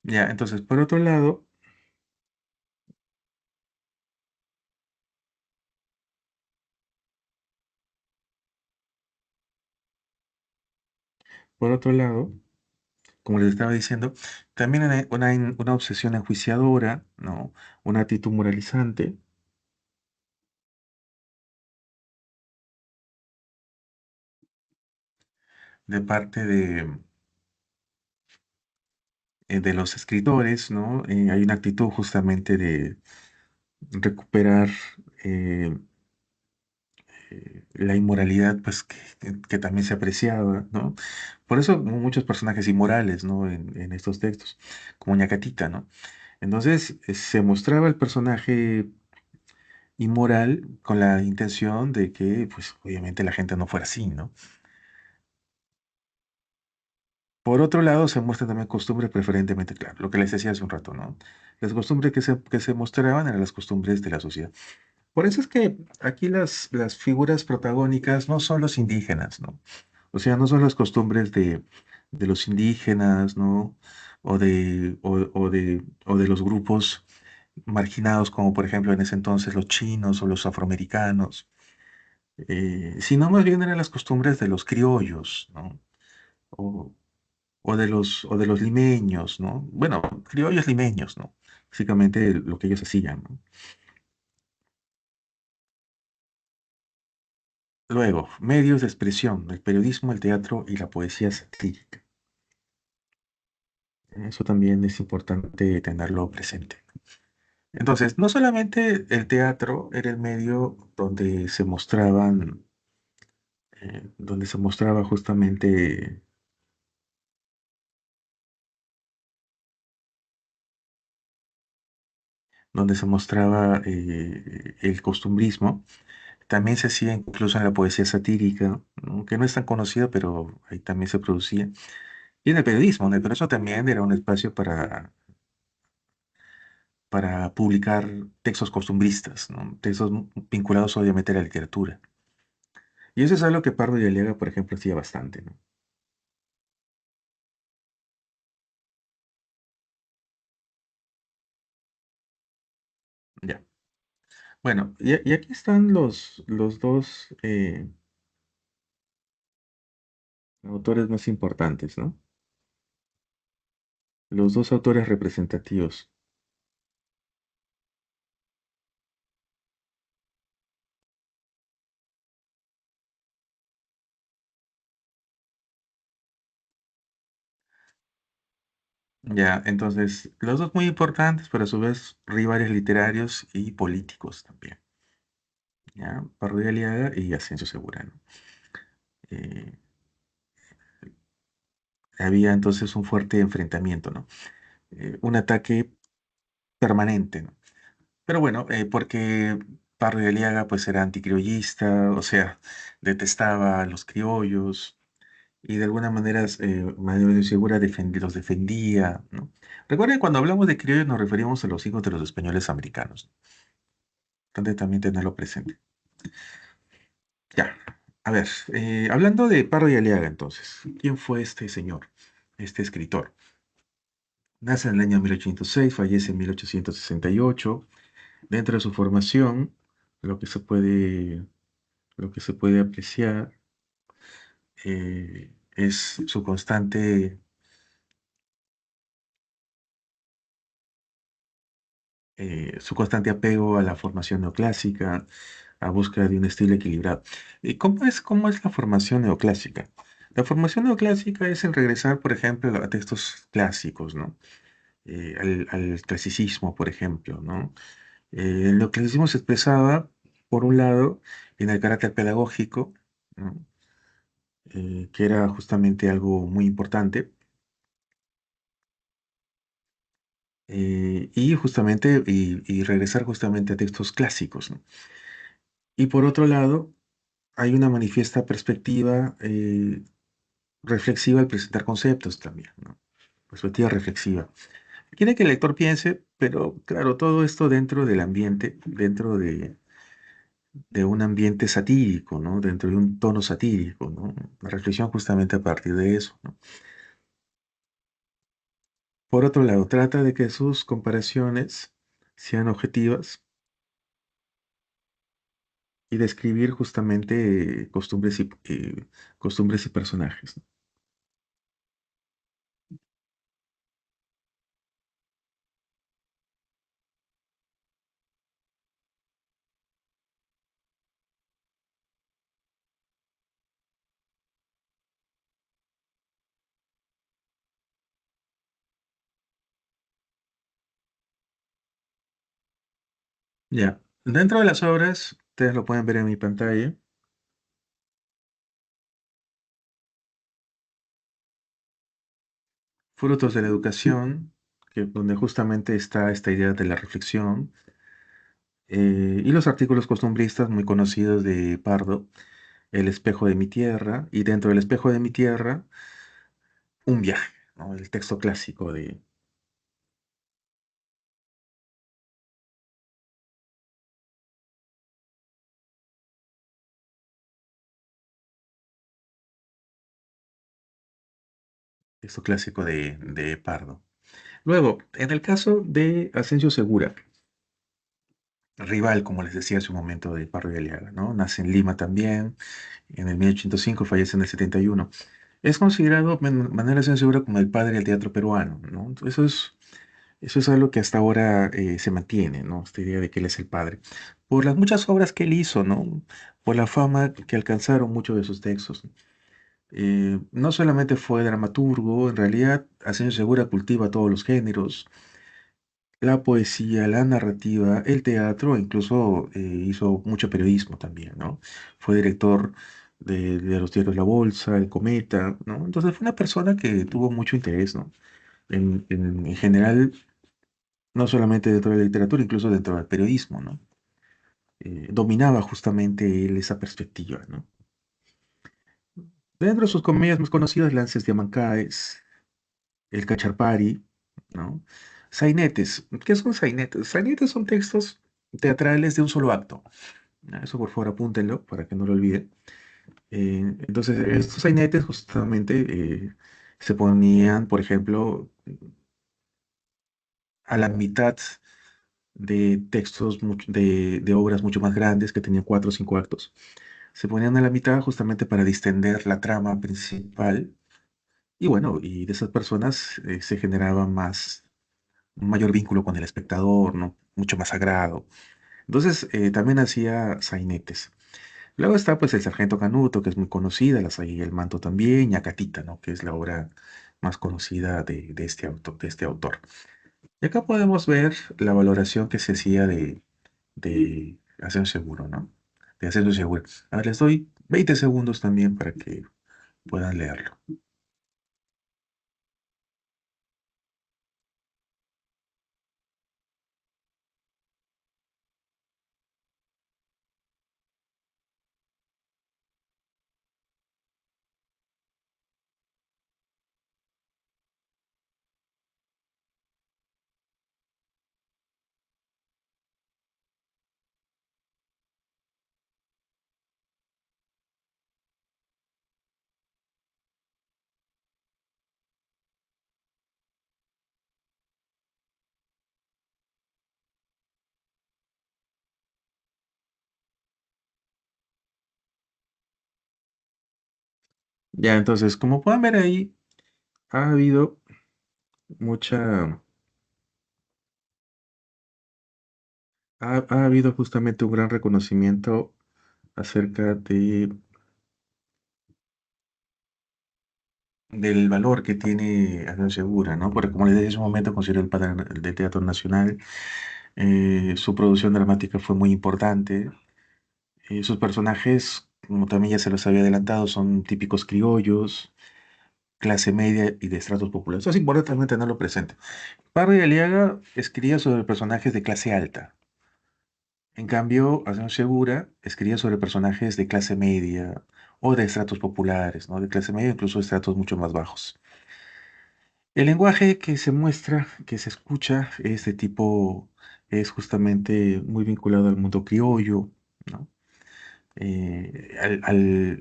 Speaker 1: Ya, entonces, por otro lado, como les estaba diciendo, también hay una obsesión enjuiciadora, ¿no? Una actitud moralizante de parte de los escritores, ¿no? Hay una actitud justamente de recuperar eh, la inmoralidad, pues que también se apreciaba, ¿no? Por eso muchos personajes inmorales, ¿no? En estos textos, como Ñacatita, ¿no? Entonces se mostraba el personaje inmoral con la intención de que, pues, obviamente la gente no fuera así, ¿no? Por otro lado, se muestran también costumbres preferentemente, claro, lo que les decía hace un rato, ¿no? Las costumbres que se mostraban eran las costumbres de la sociedad. Por eso es que aquí las figuras protagónicas no son los indígenas, ¿no? O sea, no son las costumbres de los indígenas, ¿no? O de los grupos marginados, como por ejemplo en ese entonces los chinos o los afroamericanos, sino más bien eran las costumbres de los criollos, ¿no? O, o de los limeños, ¿no? Bueno, criollos limeños, ¿no? Básicamente lo que ellos hacían, ¿no? Luego, medios de expresión, el periodismo, el teatro y la poesía satírica. Eso también es importante tenerlo presente. Entonces, no solamente el teatro era el medio donde se mostraba justamente, el costumbrismo, también se hacía incluso en la poesía satírica, ¿no? Que no es tan conocida, pero ahí también se producía. Y en el periodismo, ¿no? Pero eso también era un espacio para publicar textos costumbristas, ¿no? Textos vinculados obviamente a la literatura. Y eso es algo que Pardo y Aliaga, por ejemplo, hacía bastante, ¿no? Ya. Bueno, y aquí están los dos autores más importantes, ¿no? Los dos autores representativos. Ya, entonces, los dos muy importantes, pero a su vez rivales literarios y políticos también. ¿Ya? Pardo y Aliaga y Ascencio Segura, ¿no? Eh, Había entonces un fuerte enfrentamiento, ¿no? Un ataque permanente, ¿no? Pero bueno, porque Pardo de Aliaga pues era anticriollista, o sea, detestaba a los criollos y de alguna manera, Manuel Segura los defendía, ¿no? Recuerden, cuando hablamos de criollos nos referimos a los hijos de los españoles americanos, ¿no? Entonces también tenerlo presente. Ya, a ver, hablando de Pardo y Aliaga entonces, ¿quién fue este señor, este escritor? Nace en el año 1806, fallece en 1868. Dentro de su formación, lo que se puede, lo que se puede apreciar es su constante apego a la formación neoclásica, a búsqueda de un estilo equilibrado. ¿Y cómo es la formación neoclásica? La formación neoclásica es el regresar, por ejemplo, a textos clásicos, ¿no? Al clasicismo, por ejemplo, ¿no? El neoclasicismo se expresaba, por un lado, en el carácter pedagógico, ¿no? Que era justamente algo muy importante, y regresar justamente a textos clásicos, ¿no? Y por otro lado, hay una manifiesta perspectiva reflexiva al presentar conceptos también, ¿no? Perspectiva reflexiva. Quiere que el lector piense, pero claro, todo esto dentro del ambiente, de un ambiente satírico, ¿no? Dentro de un tono satírico, ¿no? La reflexión justamente a partir de eso, ¿no? Por otro lado, trata de que sus comparaciones sean objetivas y describir justamente costumbres y personajes, ¿no? Ya, dentro de las obras, ustedes lo pueden ver en mi pantalla, Frutos de la Educación, donde justamente está esta idea de la reflexión, y los artículos costumbristas muy conocidos de Pardo, El espejo de mi tierra, y dentro del espejo de mi tierra, un viaje, ¿no? El texto clásico de de Pardo. Luego, en el caso de Asensio Segura, rival, como les decía hace un momento, de Pardo y Aliaga, ¿no? Nace en Lima también, en el 1805, fallece en el 71. Es considerado Manuel Asensio Segura como el padre del teatro peruano, ¿no? Eso es algo que hasta ahora se mantiene, ¿no? Esta idea de que él es el padre. Por las muchas obras que él hizo, ¿no? Por la fama que alcanzaron muchos de sus textos. No solamente fue dramaturgo, en realidad Asensio Segura cultiva todos los géneros, la poesía, la narrativa, el teatro, incluso hizo mucho periodismo también, ¿no? Fue director de los diarios La Bolsa, El Cometa, ¿no? Entonces fue una persona que tuvo mucho interés, ¿no? En general, no solamente dentro de la literatura, incluso dentro del periodismo, ¿no? Dominaba justamente él esa perspectiva, ¿no? Dentro de sus comedias más conocidas, Lances de Amancaes, El Cacharpari, ¿no? Sainetes. ¿Qué son sainetes? Sainetes son textos teatrales de un solo acto. Eso por favor apúntenlo para que no lo olviden. Entonces, estos sainetes justamente se ponían, por ejemplo, a la mitad de textos, de obras mucho más grandes que tenían 4 o 5 actos. Se ponían a la mitad justamente para distender la trama principal. Y bueno, y de esas personas se generaba un mayor vínculo con el espectador, ¿no? Mucho más sagrado. Entonces, también hacía sainetes. Luego está pues el Sargento Canuto, que es muy conocida, las y el Manto también, y Acatita, ¿no? Que es la obra más conocida de este autor. Y acá podemos ver la valoración que se hacía de Ascenso Seguro, ¿no? De Ascenso Seguro. Ahora les doy 20 segundos también para que puedan leerlo. Ya, entonces, como pueden ver ahí, ha habido mucha, ha habido justamente un gran reconocimiento acerca del valor que tiene Acción Segura, ¿no? Porque como les dije en su momento, considero el padre del Teatro Nacional. Su producción dramática fue muy importante. Sus personajes, como también ya se los había adelantado, son típicos criollos, clase media y de estratos populares. Eso es importante también tenerlo presente. Pardo y Aliaga escribía sobre personajes de clase alta. En cambio, Acción Segura escribía sobre personajes de clase media o de estratos populares, ¿no? De clase media, incluso estratos mucho más bajos. El lenguaje que se muestra, que se escucha, es de tipo, es justamente muy vinculado al mundo criollo, ¿no?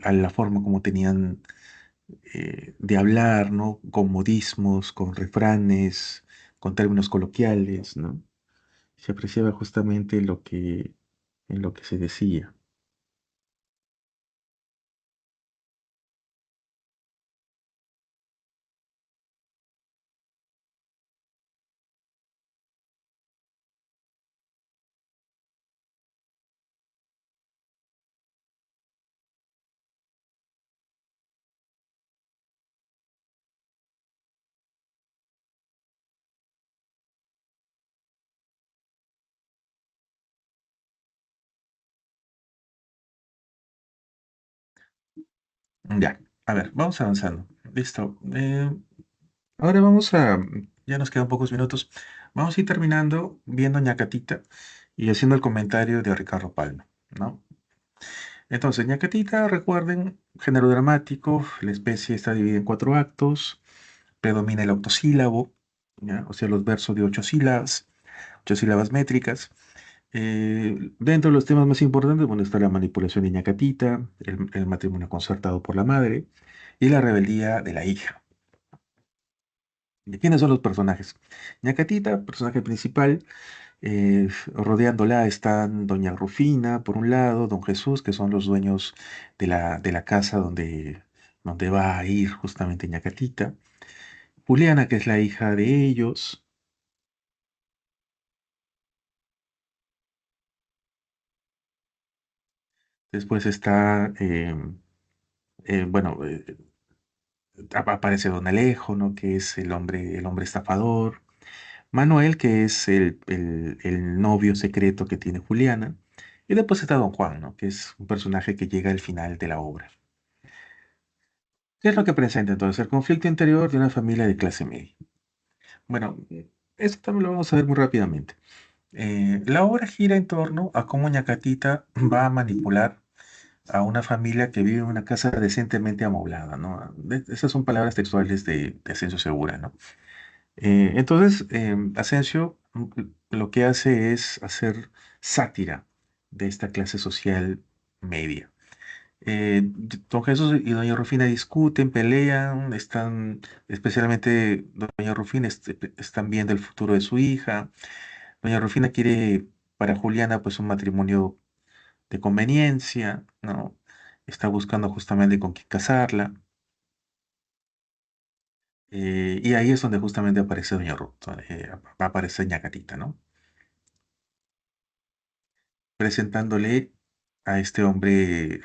Speaker 1: A la forma como tenían de hablar, ¿no? Con modismos, con refranes, con términos coloquiales, ¿no? Se apreciaba justamente en lo que se decía. Ya, a ver, vamos avanzando. Listo. Ahora ya nos quedan pocos minutos. Vamos a ir terminando viendo Ñacatita y haciendo el comentario de Ricardo Palma, ¿no? Entonces, Ñacatita, recuerden, género dramático, la especie está dividida en cuatro actos, predomina el octosílabo, ¿ya? O sea, los versos de ocho sílabas métricas. Dentro de los temas más importantes, bueno, está la manipulación de Ñacatita, el matrimonio concertado por la madre y la rebeldía de la hija. ¿Y quiénes son los personajes? Ñacatita, personaje principal, rodeándola están Doña Rufina, por un lado, Don Jesús, que son los dueños de la casa donde va a ir justamente Ñacatita. Juliana, que es la hija de ellos. Después está, bueno, aparece Don Alejo, ¿no? Que es el hombre estafador. Manuel, que es el novio secreto que tiene Juliana. Y después está Don Juan, ¿no? Que es un personaje que llega al final de la obra. ¿Qué es lo que presenta entonces? El conflicto interior de una familia de clase media. Bueno, esto también lo vamos a ver muy rápidamente. La obra gira en torno a cómo Ñacatita va a manipular a una familia que vive en una casa decentemente amoblada, ¿no? Esas son palabras textuales de Asensio Segura, ¿no? Entonces, Asensio lo que hace es hacer sátira de esta clase social media. Don Jesús y doña Rufina discuten, pelean, están, especialmente doña Rufina están viendo el futuro de su hija. Doña Rufina quiere para Juliana pues un matrimonio de conveniencia, ¿no? Está buscando justamente con quién casarla. Y ahí es donde justamente aparece Doña Ruth, va a aparecer Ñacatita, ¿no? Presentándole a este hombre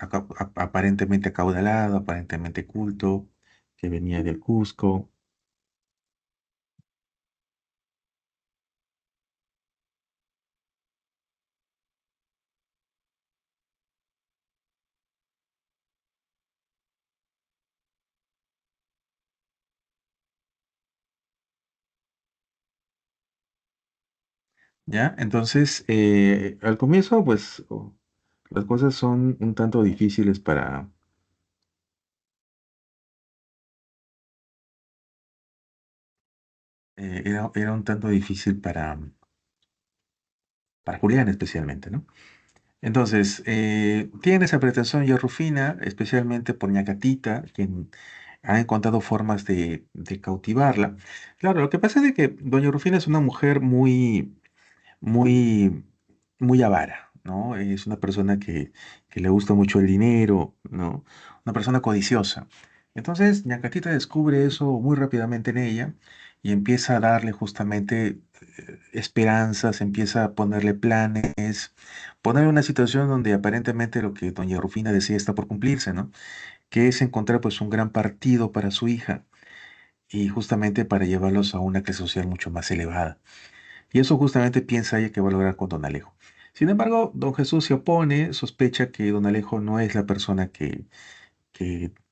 Speaker 1: aparentemente acaudalado, aparentemente culto, que venía del Cusco. ¿Ya? Entonces, al comienzo, pues las cosas son un tanto difíciles era un tanto difícil para Julián especialmente, ¿no? Entonces, tiene esa pretensión ya Rufina, especialmente por Ñacatita, quien ha encontrado formas de cautivarla. Claro, lo que pasa es de que Doña Rufina es una mujer muy, muy avara, ¿no? Es una persona que le gusta mucho el dinero, ¿no? Una persona codiciosa. Entonces, Ñacatita descubre eso muy rápidamente en ella y empieza a darle justamente esperanzas, empieza a ponerle planes, ponerle una situación donde aparentemente lo que doña Rufina decía está por cumplirse, ¿no? Que es encontrar pues un gran partido para su hija y justamente para llevarlos a una clase social mucho más elevada. Y eso justamente piensa ella que va a lograr con don Alejo. Sin embargo, don Jesús se opone, sospecha que don Alejo no es la persona que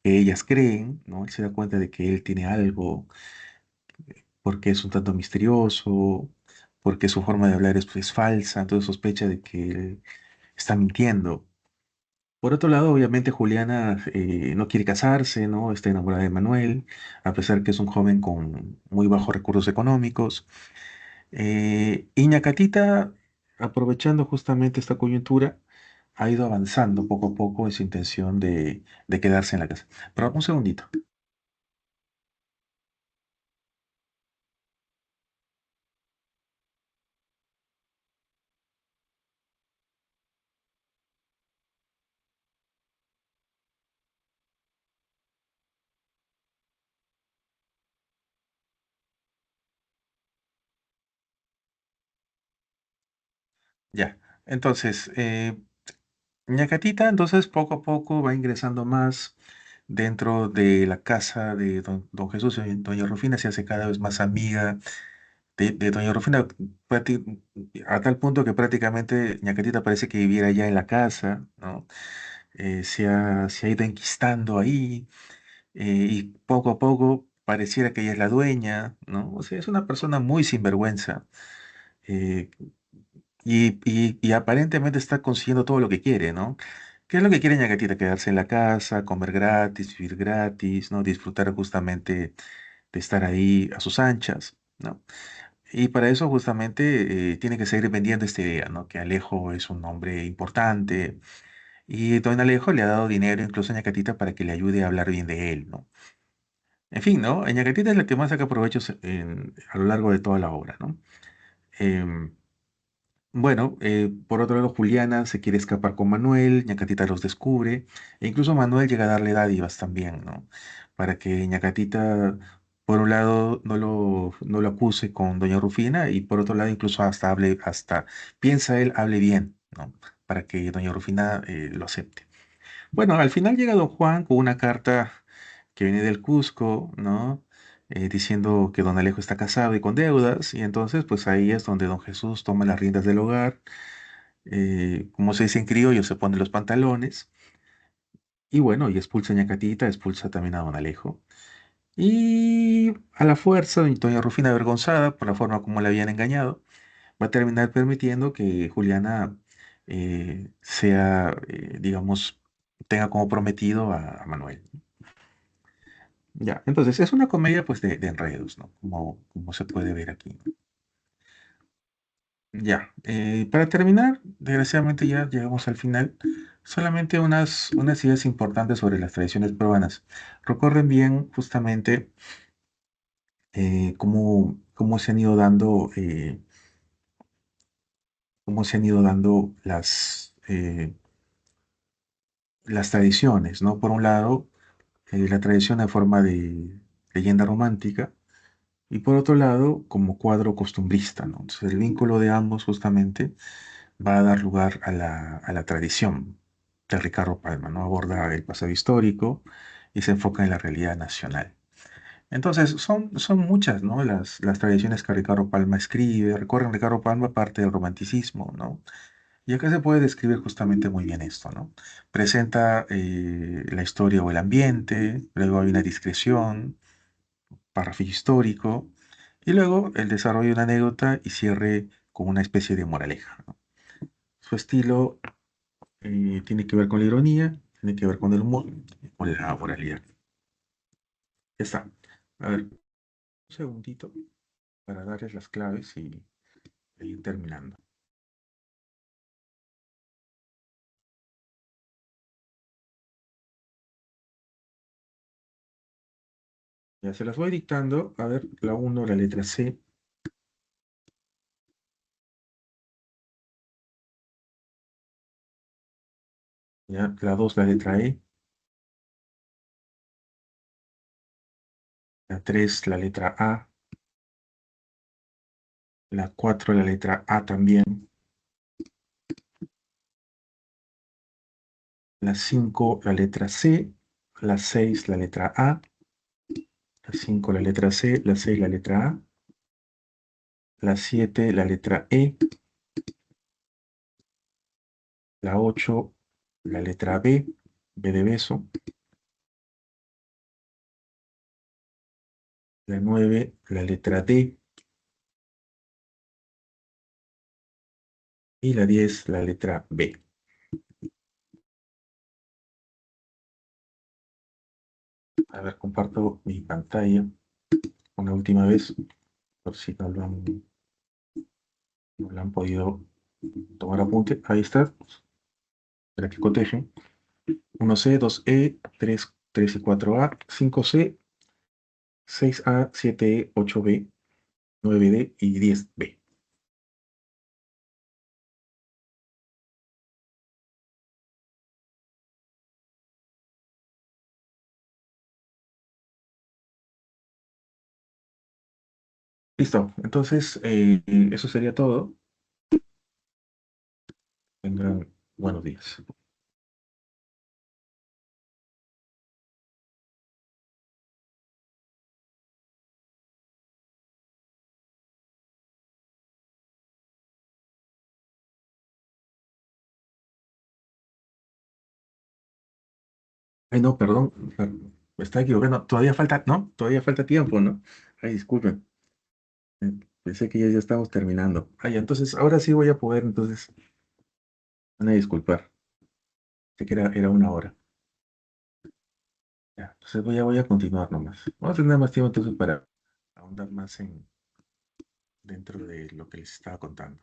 Speaker 1: ellas creen, ¿no? Él se da cuenta de que él tiene algo, porque es un tanto misterioso, porque su forma de hablar es falsa, entonces sospecha de que él está mintiendo. Por otro lado, obviamente Juliana no quiere casarse, ¿no? Está enamorada de Manuel, a pesar que es un joven con muy bajos recursos económicos. Y Ñacatita, aprovechando justamente esta coyuntura, ha ido avanzando poco a poco en su intención de quedarse en la casa. Pero un segundito. Ya. Entonces, Ñacatita, entonces poco a poco va ingresando más dentro de la casa de don Jesús y doña Rufina, se hace cada vez más amiga de doña Rufina, a tal punto que prácticamente Ñacatita parece que viviera ya en la casa, ¿no? Se ha ido enquistando ahí y poco a poco pareciera que ella es la dueña, ¿no? O sea, es una persona muy sinvergüenza. eh, y aparentemente está consiguiendo todo lo que quiere, ¿no? ¿Qué es lo que quiere Ñagatita? Quedarse en la casa, comer gratis, vivir gratis, ¿no? Disfrutar justamente de estar ahí a sus anchas, ¿no? Y para eso justamente tiene que seguir vendiendo esta idea, ¿no? Que Alejo es un hombre importante y don Alejo le ha dado dinero incluso a Ñacatita para que le ayude a hablar bien de él, ¿no? En fin, ¿no? Ñacatita es la que más saca provechos a lo largo de toda la obra, ¿no? Em, Bueno, por otro lado, Juliana se quiere escapar con Manuel, Ñacatita los descubre, e incluso Manuel llega a darle dádivas también, ¿no? Para que Ñacatita, por un lado, no lo acuse con Doña Rufina, y por otro lado, incluso hasta piensa él, hable bien, ¿no? Para que Doña Rufina lo acepte. Bueno, al final llega don Juan con una carta que viene del Cusco, ¿no? Diciendo que don Alejo está casado y con deudas, y entonces pues ahí es donde don Jesús toma las riendas del hogar, como se dice en criollo, se pone los pantalones, y bueno, y expulsa a Ñacatita, expulsa también a don Alejo, y a la fuerza, doña Rufina avergonzada por la forma como la habían engañado, va a terminar permitiendo que Juliana sea, digamos, tenga como prometido a Manuel. Ya, entonces es una comedia pues de enredos, ¿no? Como se puede ver aquí. Ya, para terminar, desgraciadamente ya llegamos al final. Solamente unas ideas importantes sobre las tradiciones peruanas. Recorren bien justamente cómo se han ido dando, cómo se han ido dando las tradiciones, ¿no? Por un lado, la tradición en forma de leyenda romántica, y por otro lado, como cuadro costumbrista, ¿no? Entonces, el vínculo de ambos justamente va a dar lugar a la tradición de Ricardo Palma, ¿no? Aborda el pasado histórico y se enfoca en la realidad nacional. Entonces, son muchas, ¿no? Las tradiciones que Ricardo Palma escribe, recorren Ricardo Palma parte del romanticismo, ¿no? Y acá se puede describir justamente muy bien esto, ¿no? Presenta la historia o el ambiente, luego hay una discreción, párrafo histórico, y luego el desarrollo de una anécdota y cierre con una especie de moraleja, ¿no? Su estilo tiene que ver con la ironía, tiene que ver con el humor, con la moralidad. Ya está. A ver, un segundito para darles las claves y ir terminando. Ya se las voy dictando. A ver, la uno, la letra C, ya, la 2, la letra E, la 3 la letra A, la 4 la letra A también, la 5 la letra C, la 6 la letra A, la 5 la letra C, la 6 la letra A, la 7 la letra E, la 8 la letra B, B de beso, la 9 la letra D y la 10 la letra B. A ver, comparto mi pantalla una última vez, por si no lo han podido tomar apunte. Ahí está, para que cotejen. 1C, 2E, 3 y 4A, 5C, 6A, 7E, 8B, 9D y 10B. Listo, entonces eso sería todo. Tengan buenos días. Ay, no, perdón, me estaba equivocando. Todavía falta, ¿no? Todavía falta tiempo, ¿no? Ay, disculpen. Pensé que ya estamos terminando. Ay, entonces ahora sí voy a poder, entonces, van a disculpar. Sé que era una hora. Ya, entonces voy a continuar nomás. Vamos a tener más tiempo entonces para ahondar más dentro de lo que les estaba contando.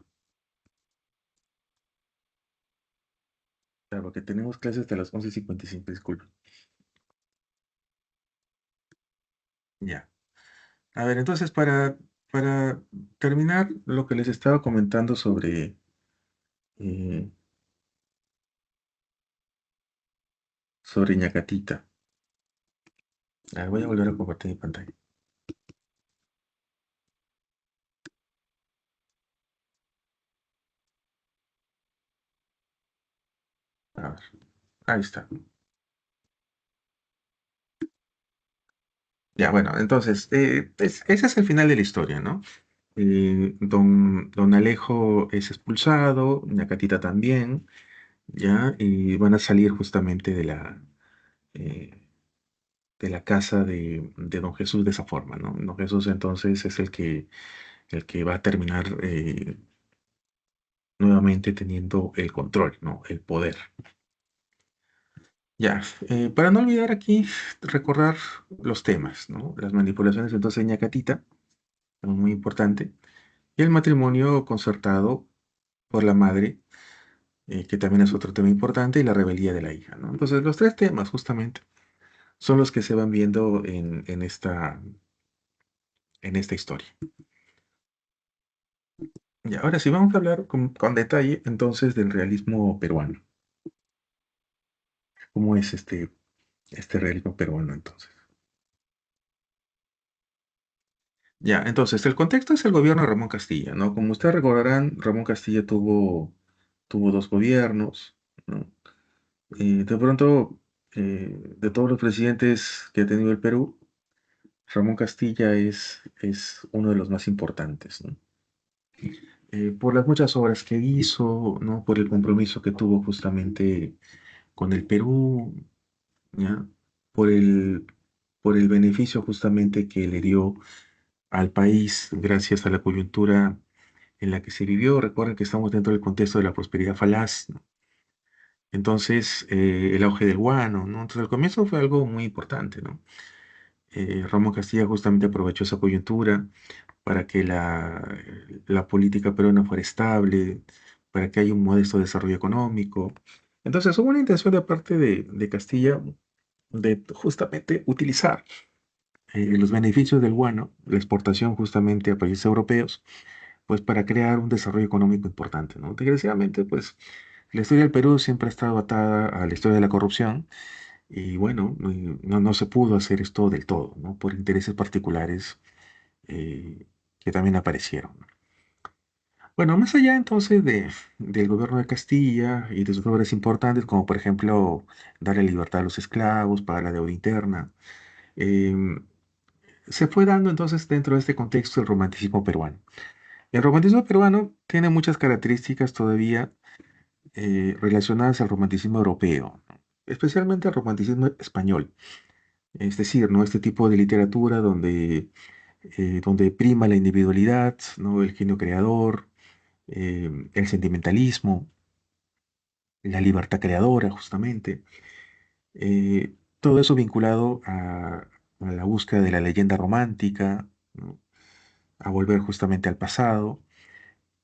Speaker 1: Claro, porque tenemos clases hasta las 11:55, disculpen. Ya. A ver, entonces para terminar lo que les estaba comentando eh, sobre Ñacatita. A ver, voy a volver a compartir mi pantalla. A ver, ahí está. Ya, bueno, entonces, ese es el final de la historia, ¿no? Don Alejo es expulsado, Ñacatita también, ¿ya? Y van a salir justamente eh, de la casa de Don Jesús de esa forma, ¿no? Don Jesús entonces es el que va a terminar nuevamente teniendo el control, ¿no? El poder. Ya, para no olvidar aquí, recordar los temas, ¿no? Las manipulaciones entonces de Ñacatita, muy importante, y el matrimonio concertado por la madre, que también es otro tema importante, y la rebeldía de la hija, ¿no? Entonces, los tres temas justamente son los que se van viendo en esta historia. Y ahora sí, vamos a hablar con detalle entonces del realismo peruano. ¿Cómo es este realismo peruano entonces? Ya, entonces, el contexto es el gobierno de Ramón Castilla, ¿no? Como ustedes recordarán, Ramón Castilla tuvo dos gobiernos, ¿no? De pronto, de todos los presidentes que ha tenido el Perú, Ramón Castilla es uno de los más importantes, ¿no? Por las muchas obras que hizo, ¿no? Por el compromiso que tuvo justamente con el Perú, ¿ya? Por por el beneficio justamente que le dio al país gracias a la coyuntura en la que se vivió. Recuerden que estamos dentro del contexto de la prosperidad falaz, ¿no? Entonces, el auge del guano, ¿no? Entonces, al comienzo fue algo muy importante, ¿no? Ramón Castilla justamente aprovechó esa coyuntura para que la política peruana fuera estable, para que haya un modesto desarrollo económico. Entonces, hubo una intención de parte de Castilla de justamente utilizar los beneficios del guano, la exportación justamente a países europeos, pues para crear un desarrollo económico importante, ¿no? Desgraciadamente, pues la historia del Perú siempre ha estado atada a la historia de la corrupción y bueno, no se pudo hacer esto del todo, ¿no? Por intereses particulares eh, que también aparecieron. Bueno, más allá entonces del gobierno de Castilla y de sus obras importantes, como por ejemplo darle libertad a los esclavos, pagar la deuda interna, em, se fue dando entonces dentro de este contexto el romanticismo peruano. El romanticismo peruano tiene muchas características todavía relacionadas al romanticismo europeo, ¿no? Especialmente al romanticismo español. Es decir, ¿no? Este tipo de literatura donde prima la individualidad, ¿no? El genio creador, el sentimentalismo, la libertad creadora, justamente. Todo eso vinculado a la búsqueda de la leyenda romántica, ¿no? A volver justamente al pasado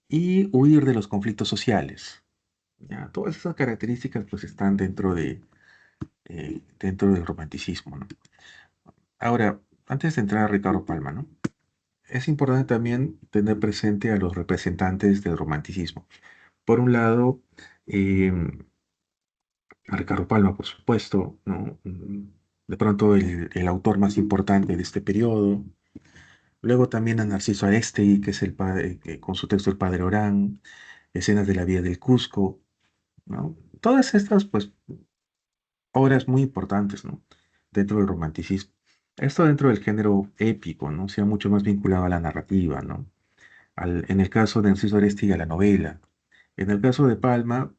Speaker 1: y huir de los conflictos sociales. ¿Ya? Todas esas características pues están dentro del romanticismo, ¿no? Ahora, antes de entrar a Ricardo Palma, ¿no? Es importante también tener presente a los representantes del romanticismo. Por un lado, eh, a Ricardo Palma, por supuesto, ¿no? De pronto el autor más importante de este periodo. Luego también a Narciso Arestegui, que es el padre, que con su texto El Padre Orán, Escenas de la vida del Cusco, ¿no? Todas estas, pues, obras muy importantes, ¿no? Dentro del romanticismo. Esto dentro del género épico, ¿no? Sea mucho más vinculado a la narrativa, ¿no? En el caso de Narciso Arestigui, a la novela. En el caso de Palma,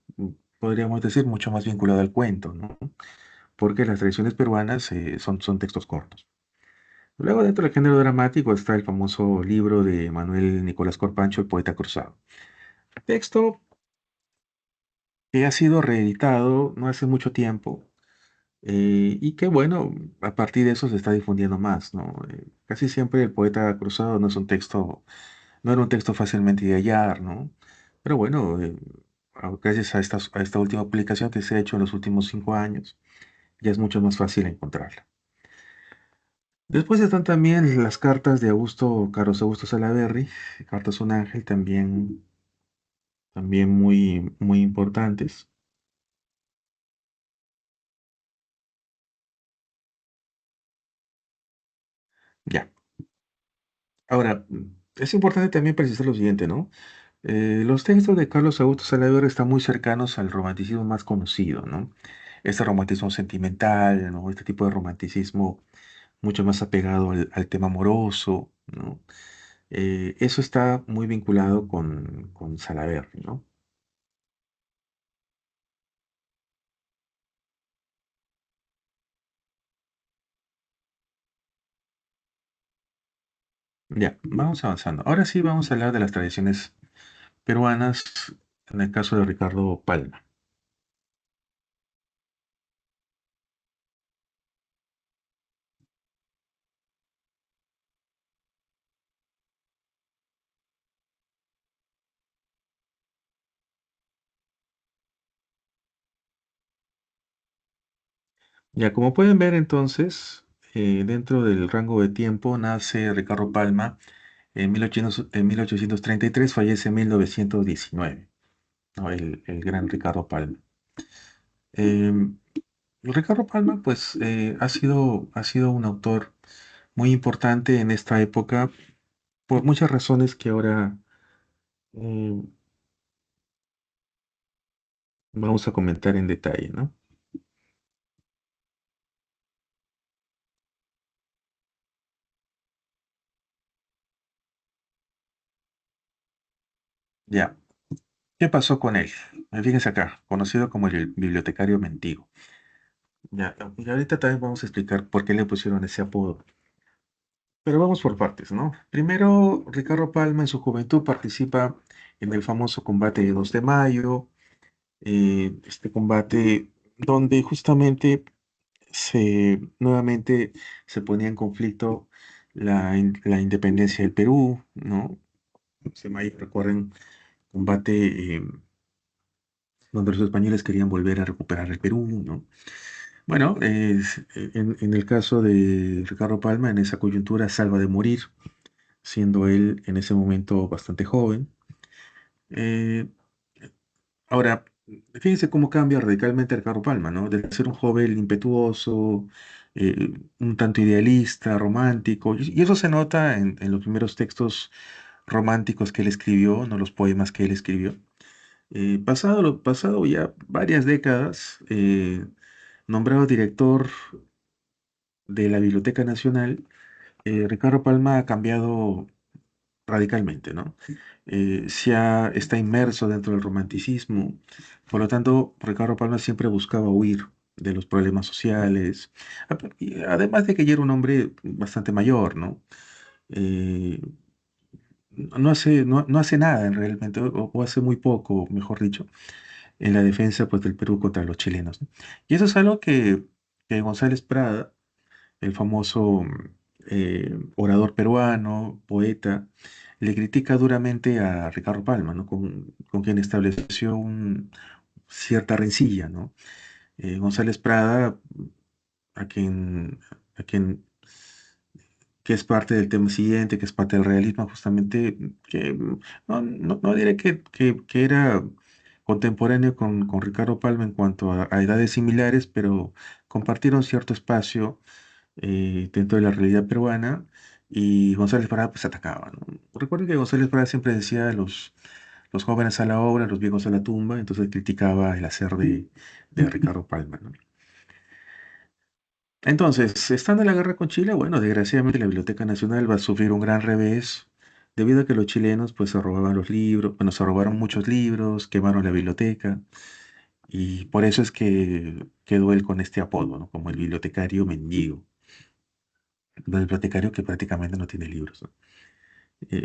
Speaker 1: podríamos decir mucho más vinculado al cuento, ¿no? Porque las tradiciones peruanas son textos cortos. Luego, dentro del género dramático, está el famoso libro de Manuel Nicolás Corpancho, El poeta cruzado. Texto que ha sido reeditado no hace mucho tiempo y que, bueno, a partir de eso se está difundiendo más, ¿no? Casi siempre el poeta cruzado no era un texto fácilmente de hallar, ¿no? Pero bueno, gracias a esta última publicación que se ha hecho en los últimos 5 años, ya es mucho más fácil encontrarla. Después están también las cartas de Carlos Augusto Salaverry, cartas a un ángel también muy, muy importantes. Ya. Ahora, es importante también precisar lo siguiente, ¿no? Los textos de Carlos Augusto Salaverry están muy cercanos al romanticismo más conocido, ¿no? Este romanticismo sentimental, ¿no? Este tipo de romanticismo mucho más apegado al tema amoroso, ¿no? Eso está muy vinculado con Salaverry, ¿no? Ya, vamos avanzando. Ahora sí vamos a hablar de las tradiciones peruanas en el caso de Ricardo Palma. Ya, como pueden ver entonces, dentro del rango de tiempo nace Ricardo Palma en 1833, fallece en 1919, ¿no? El gran Ricardo Palma. Em, Ricardo Palma, pues, ha sido un autor muy importante en esta época por muchas razones que ahora eh, vamos a comentar en detalle, ¿no? Ya, ¿qué pasó con él? Fíjense acá, conocido como el bibliotecario Mentigo. Ya, y ahorita también vamos a explicar por qué le pusieron ese apodo. Pero vamos por partes, ¿no? Primero, Ricardo Palma en su juventud participa en el famoso combate de 2 de mayo, este combate donde justamente nuevamente se ponía en conflicto la independencia del Perú, ¿no? 2 de mayo, recuerden, combate donde los españoles querían volver a recuperar el Perú, ¿no? Bueno, en el caso de Ricardo Palma, en esa coyuntura salva de morir, siendo él en ese momento bastante joven. Eh, Ahora, Fíjense cómo cambia radicalmente Ricardo Palma, ¿no? De ser un joven impetuoso, un tanto idealista, romántico, y eso se nota en los primeros textos románticos que él escribió, no los poemas que él escribió. Pasado ya varias décadas, nombrado director de la Biblioteca Nacional, Ricardo Palma ha cambiado radicalmente, ¿no? Está inmerso dentro del romanticismo, por lo tanto, Ricardo Palma siempre buscaba huir de los problemas sociales, y además de que ya era un hombre bastante mayor, ¿no? Eh, no hace nada en realmente, o hace muy poco, mejor dicho, en la defensa pues, del Perú contra los chilenos, ¿no? Y eso es algo que González Prada, el famoso orador peruano, poeta, le critica duramente a Ricardo Palma, ¿no? Con quien estableció cierta rencilla, ¿no? González Prada, a quien, a quien, que es parte del tema siguiente, que es parte del realismo, justamente, que no diré que era contemporáneo con Ricardo Palma en cuanto a edades similares, pero compartieron cierto espacio dentro de la realidad peruana y González Parada pues atacaba, ¿no? Recuerden que González Parada siempre decía los jóvenes a la obra, los viejos a la tumba, entonces criticaba el hacer de Ricardo Palma, ¿no? Entonces, estando en la guerra con Chile, bueno, desgraciadamente la Biblioteca Nacional va a sufrir un gran revés debido a que los chilenos pues se robaban los libros, bueno, se robaron muchos libros, quemaron la biblioteca y por eso es que quedó él con este apodo, ¿no? Como el bibliotecario mendigo, el bibliotecario que prácticamente no tiene libros, ¿no?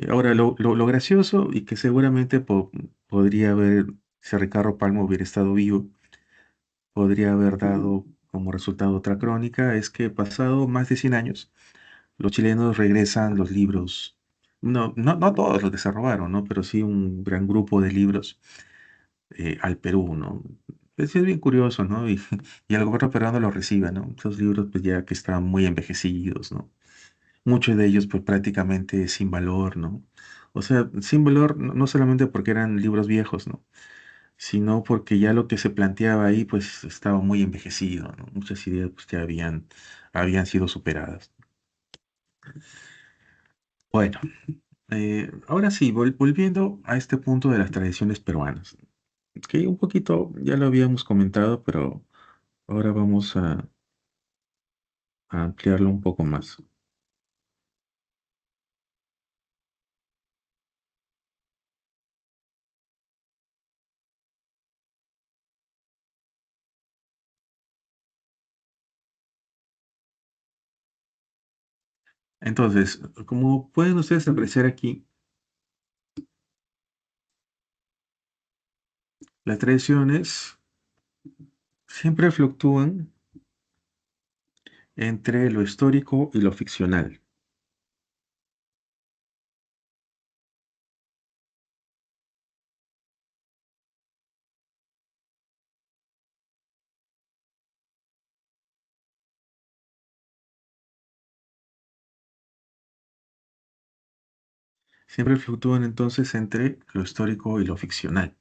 Speaker 1: Ahora, lo gracioso y que seguramente podría haber, si Ricardo Palma hubiera estado vivo, podría haber dado como resultado otra crónica, es que pasado más de 100 años, los chilenos regresan los libros, no todos los que se robaron, ¿no? Pero sí un gran grupo de libros al Perú, ¿no? Es bien curioso, ¿no? Y el gobierno peruano los recibe, ¿no? Esos libros pues ya que están muy envejecidos, ¿no? Muchos de ellos pues prácticamente sin valor, ¿no? O sea, sin valor no solamente porque eran libros viejos, ¿no? Sino porque ya lo que se planteaba ahí pues estaba muy envejecido, ¿no? Muchas ideas pues ya habían sido superadas. Bueno, ahora sí, volviendo a este punto de las tradiciones peruanas, que un poquito ya lo habíamos comentado, pero ahora vamos a ampliarlo un poco más. Entonces, como pueden ustedes apreciar aquí, las tradiciones siempre fluctúan entre lo histórico y lo ficcional. Siempre fluctúan entonces entre lo histórico y lo ficcional.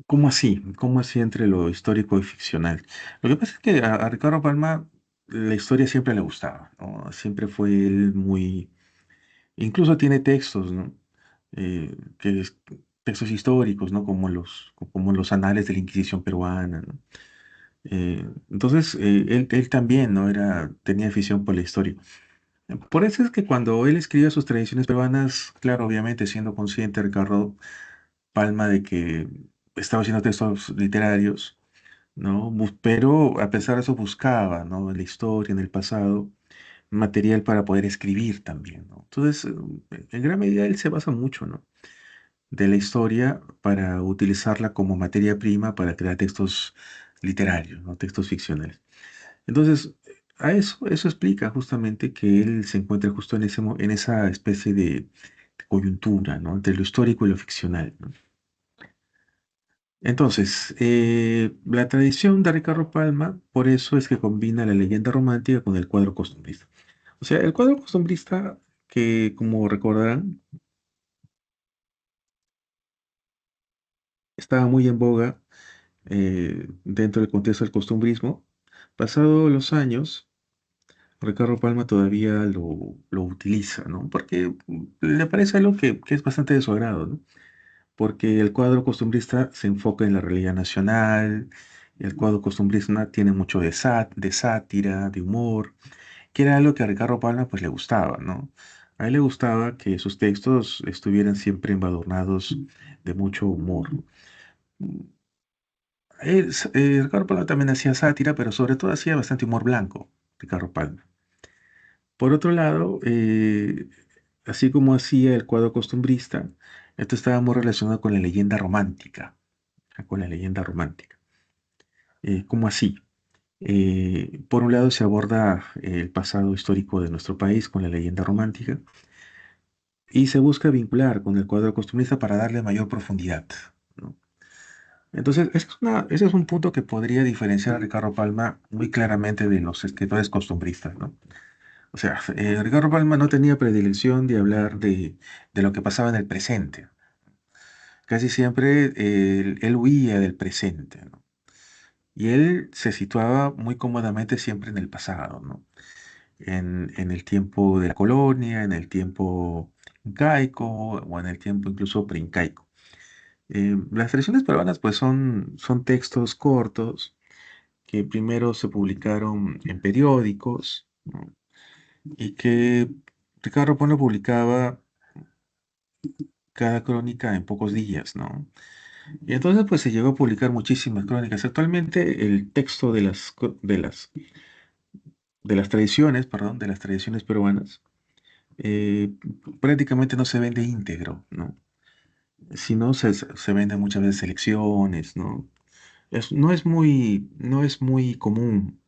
Speaker 1: ¿Cómo así? ¿Cómo así entre lo histórico y ficcional? Lo que pasa es que a Ricardo Palma la historia siempre le gustaba, ¿no? Siempre fue él muy... Incluso tiene textos, ¿no? Textos históricos, ¿no? Como los anales de la Inquisición peruana, ¿no? Entonces, él también, ¿no? Tenía afición por la historia. Por eso es que cuando él escribía sus tradiciones peruanas, claro, obviamente siendo consciente Ricardo Palma de que estaba haciendo textos literarios, ¿no? Pero a pesar de eso buscaba, ¿no? En la historia, en el pasado, material para poder escribir también, ¿no? Entonces, en gran medida él se basa mucho, ¿no? De la historia para utilizarla como materia prima para crear textos literarios, ¿no? Textos ficcionales. Entonces, eso explica justamente que él se encuentra justo en esa especie de coyuntura, ¿no? Entre lo histórico y lo ficcional, ¿no? Entonces, la tradición de Ricardo Palma, por eso es que combina la leyenda romántica con el cuadro costumbrista. O sea, el cuadro costumbrista, que como recordarán, estaba muy en boga dentro del contexto del costumbrismo. Pasados los años, Ricardo Palma todavía lo utiliza, ¿no? Porque le parece algo que es bastante de su agrado, ¿no? Porque el cuadro costumbrista se enfoca en la realidad nacional, el cuadro costumbrista tiene mucho de sátira, de humor, que era algo que a Ricardo Palma pues le gustaba, ¿no? A él le gustaba que sus textos estuvieran siempre embadurnados de mucho humor. Ricardo Palma también hacía sátira, pero sobre todo hacía bastante humor blanco, Ricardo Palma. Por otro lado, así como hacía el cuadro costumbrista, esto estaba muy relacionado con la leyenda romántica, con la leyenda romántica. ¿Cómo así? Por un lado se aborda el pasado histórico de nuestro país con la leyenda romántica y se busca vincular con el cuadro costumbrista para darle mayor profundidad, ¿no? Entonces, ese es un punto que podría diferenciar a Ricardo Palma muy claramente de los escritores costumbristas, ¿no? O sea, Ricardo Palma no tenía predilección de hablar de lo que pasaba en el presente. Casi siempre él huía del presente, ¿no? Y él se situaba muy cómodamente siempre en el pasado, ¿no? En el tiempo de la colonia, en el tiempo incaico o en el tiempo incluso preincaico. Las tradiciones peruanas pues son textos cortos que primero se publicaron en periódicos, ¿no? Y que Ricardo Pueno publicaba cada crónica en pocos días, ¿no? Y entonces pues se llegó a publicar muchísimas crónicas. Actualmente el texto de las tradiciones, perdón, de las tradiciones peruanas, eh, prácticamente no se vende íntegro, ¿no? Sino se venden muchas veces selecciones, ¿no? No es muy común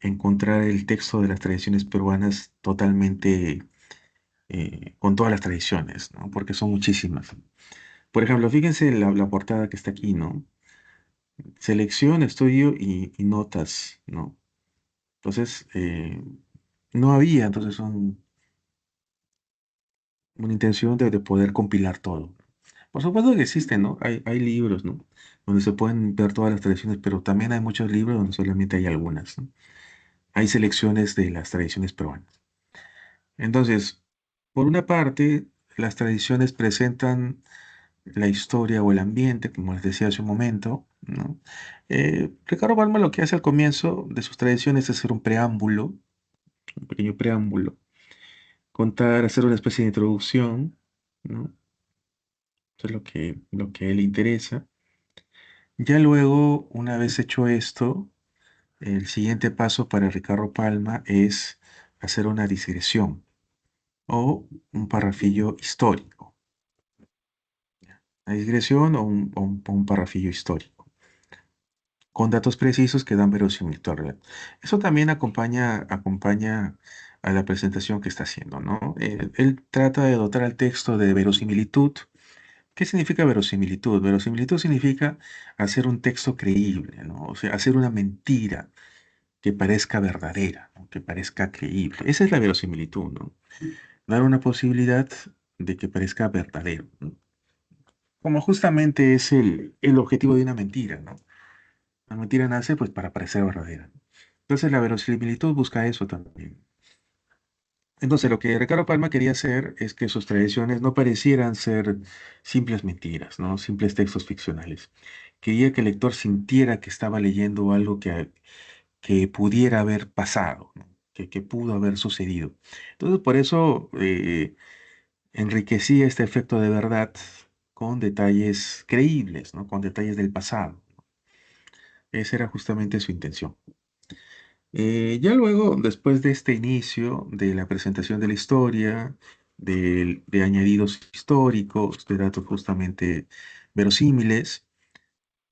Speaker 1: encontrar el texto de las tradiciones peruanas totalmente con todas las tradiciones, ¿no? Porque son muchísimas. Por ejemplo, fíjense la portada que está aquí, ¿no? Selección, estudio y notas, ¿no? Entonces, no había entonces una intención de poder compilar todo. Por supuesto que existen, ¿no? Hay libros, ¿no? Donde se pueden ver todas las tradiciones, pero también hay muchos libros donde solamente hay algunas, ¿no? Hay selecciones de las tradiciones peruanas. Entonces, por una parte, las tradiciones presentan la historia o el ambiente, como les decía hace un momento, ¿no? Ricardo Balma lo que hace al comienzo de sus tradiciones es hacer un preámbulo, un pequeño preámbulo, contar, hacer una especie de introducción, ¿no? Eso es lo que a él le interesa. Ya luego, una vez hecho esto, el siguiente paso para Ricardo Palma es hacer una digresión o un parrafillo histórico. Una digresión o un parrafillo histórico, con datos precisos que dan verosimilitud al relato. Eso también acompaña a la presentación que está haciendo, ¿no? Él trata de dotar al texto de verosimilitud. ¿Qué significa verosimilitud? Verosimilitud significa hacer un texto creíble, ¿no? O sea, hacer una mentira que parezca verdadera, ¿no? Que parezca creíble. Esa es la verosimilitud, ¿no? Dar una posibilidad de que parezca verdadero, ¿no? Como justamente es el objetivo de una mentira, ¿no? La mentira nace pues para parecer verdadera. Entonces la verosimilitud busca eso también. Entonces lo que Ricardo Palma quería hacer es que sus tradiciones no parecieran ser simples mentiras, ¿no? Simples textos ficcionales. Quería que el lector sintiera que estaba leyendo algo que pudiera haber pasado, ¿no? Que pudo haber sucedido. Entonces por eso enriquecía este efecto de verdad con detalles creíbles, ¿no? Con detalles del pasado. Esa era justamente su intención. Ya luego, después de este inicio de la presentación de la historia, de añadidos históricos, de datos justamente verosímiles,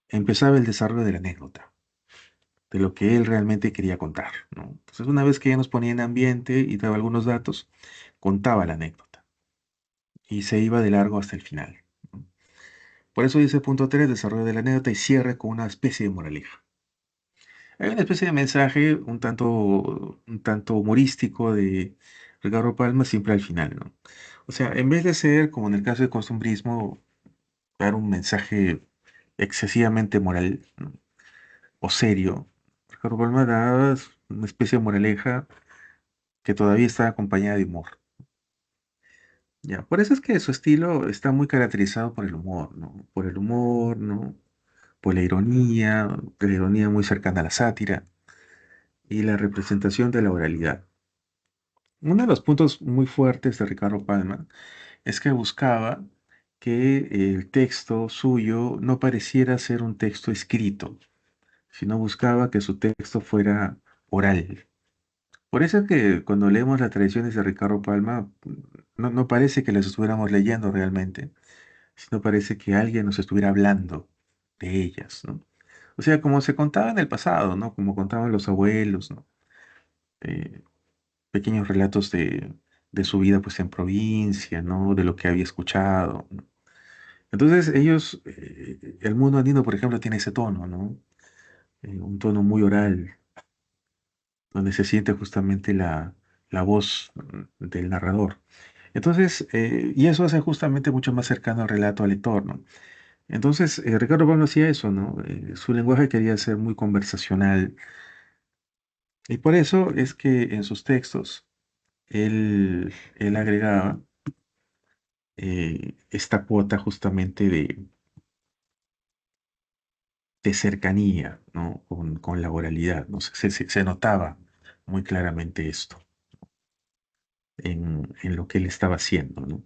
Speaker 1: empezaba el desarrollo de la anécdota, de lo que él realmente quería contar, ¿no? Entonces, una vez que ya nos ponía en ambiente y daba algunos datos, contaba la anécdota y se iba de largo hasta el final, ¿no? Por eso dice punto 3, desarrollo de la anécdota y cierre con una especie de moraleja. Hay una especie de mensaje un tanto humorístico de Ricardo Palma siempre al final, ¿no? O sea, en vez de ser, como en el caso del costumbrismo, dar un mensaje excesivamente moral, ¿no? O serio. Ricardo Palma da una especie de moraleja que todavía está acompañada de humor. Ya, por eso es que su estilo está muy caracterizado por el humor, ¿no? Por el humor, ¿no? Por la ironía muy cercana a la sátira y la representación de la oralidad. Uno de los puntos muy fuertes de Ricardo Palma es que buscaba que el texto suyo no pareciera ser un texto escrito, sino buscaba que su texto fuera oral. Por eso es que cuando leemos las tradiciones de Ricardo Palma, no parece que las estuviéramos leyendo realmente, sino parece que alguien nos estuviera hablando de ellas, ¿no? O sea, como se contaba en el pasado, ¿no? Como contaban los abuelos, ¿no? Eh, pequeños relatos de su vida, pues, en provincia, ¿no? De lo que había escuchado, ¿no? Entonces, ellos, el mundo andino, por ejemplo, tiene ese tono, ¿no? Un tono muy oral, donde se siente justamente la voz del narrador. Entonces, y eso hace justamente mucho más cercano al relato al lector, ¿no? Entonces, Ricardo Pablo hacía eso, ¿no? Su lenguaje quería ser muy conversacional y por eso es que en sus textos él agregaba esta cuota justamente de cercanía, ¿no? Con la oralidad, ¿no? Se notaba muy claramente esto en lo que él estaba haciendo, ¿no?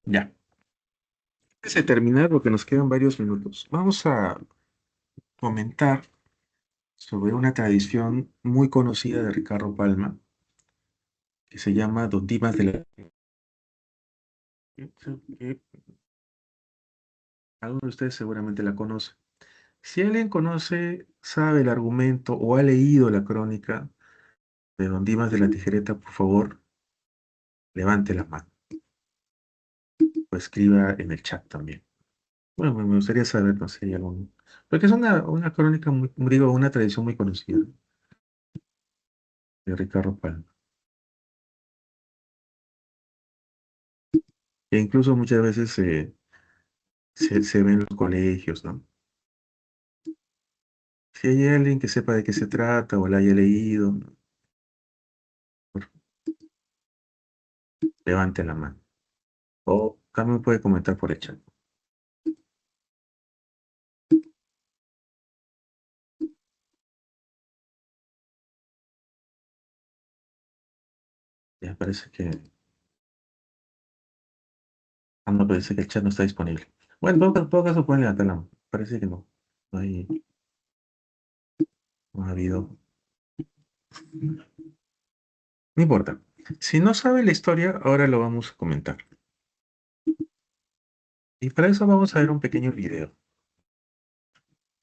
Speaker 1: Ya. Antes de terminar, porque nos quedan varios minutos, vamos a comentar sobre una tradición muy conocida de Ricardo Palma, que se llama Don Dimas de la... que algunos de ustedes seguramente la conocen. Si alguien conoce, sabe el argumento o ha leído la crónica de Don Dimas de la Tijereta, por favor, levante la mano o escriba en el chat también. Bueno, me gustaría saber, no sé, si hay algún... Porque es una crónica muy, digo, una tradición muy conocida de Ricardo Palma. E incluso muchas veces se ve en los colegios, ¿no? Si hay alguien que sepa de qué se trata o la haya leído, ¿no? Por- levante la mano. O también puede comentar por el chat. Ya parece que... Ah, no, parece que el chat no está disponible. Bueno, en todo caso pueden levantar la mano. Parece que no. No, no ha habido. No importa. Si no sabe la historia, ahora lo vamos a comentar. Y para eso vamos a ver un pequeño video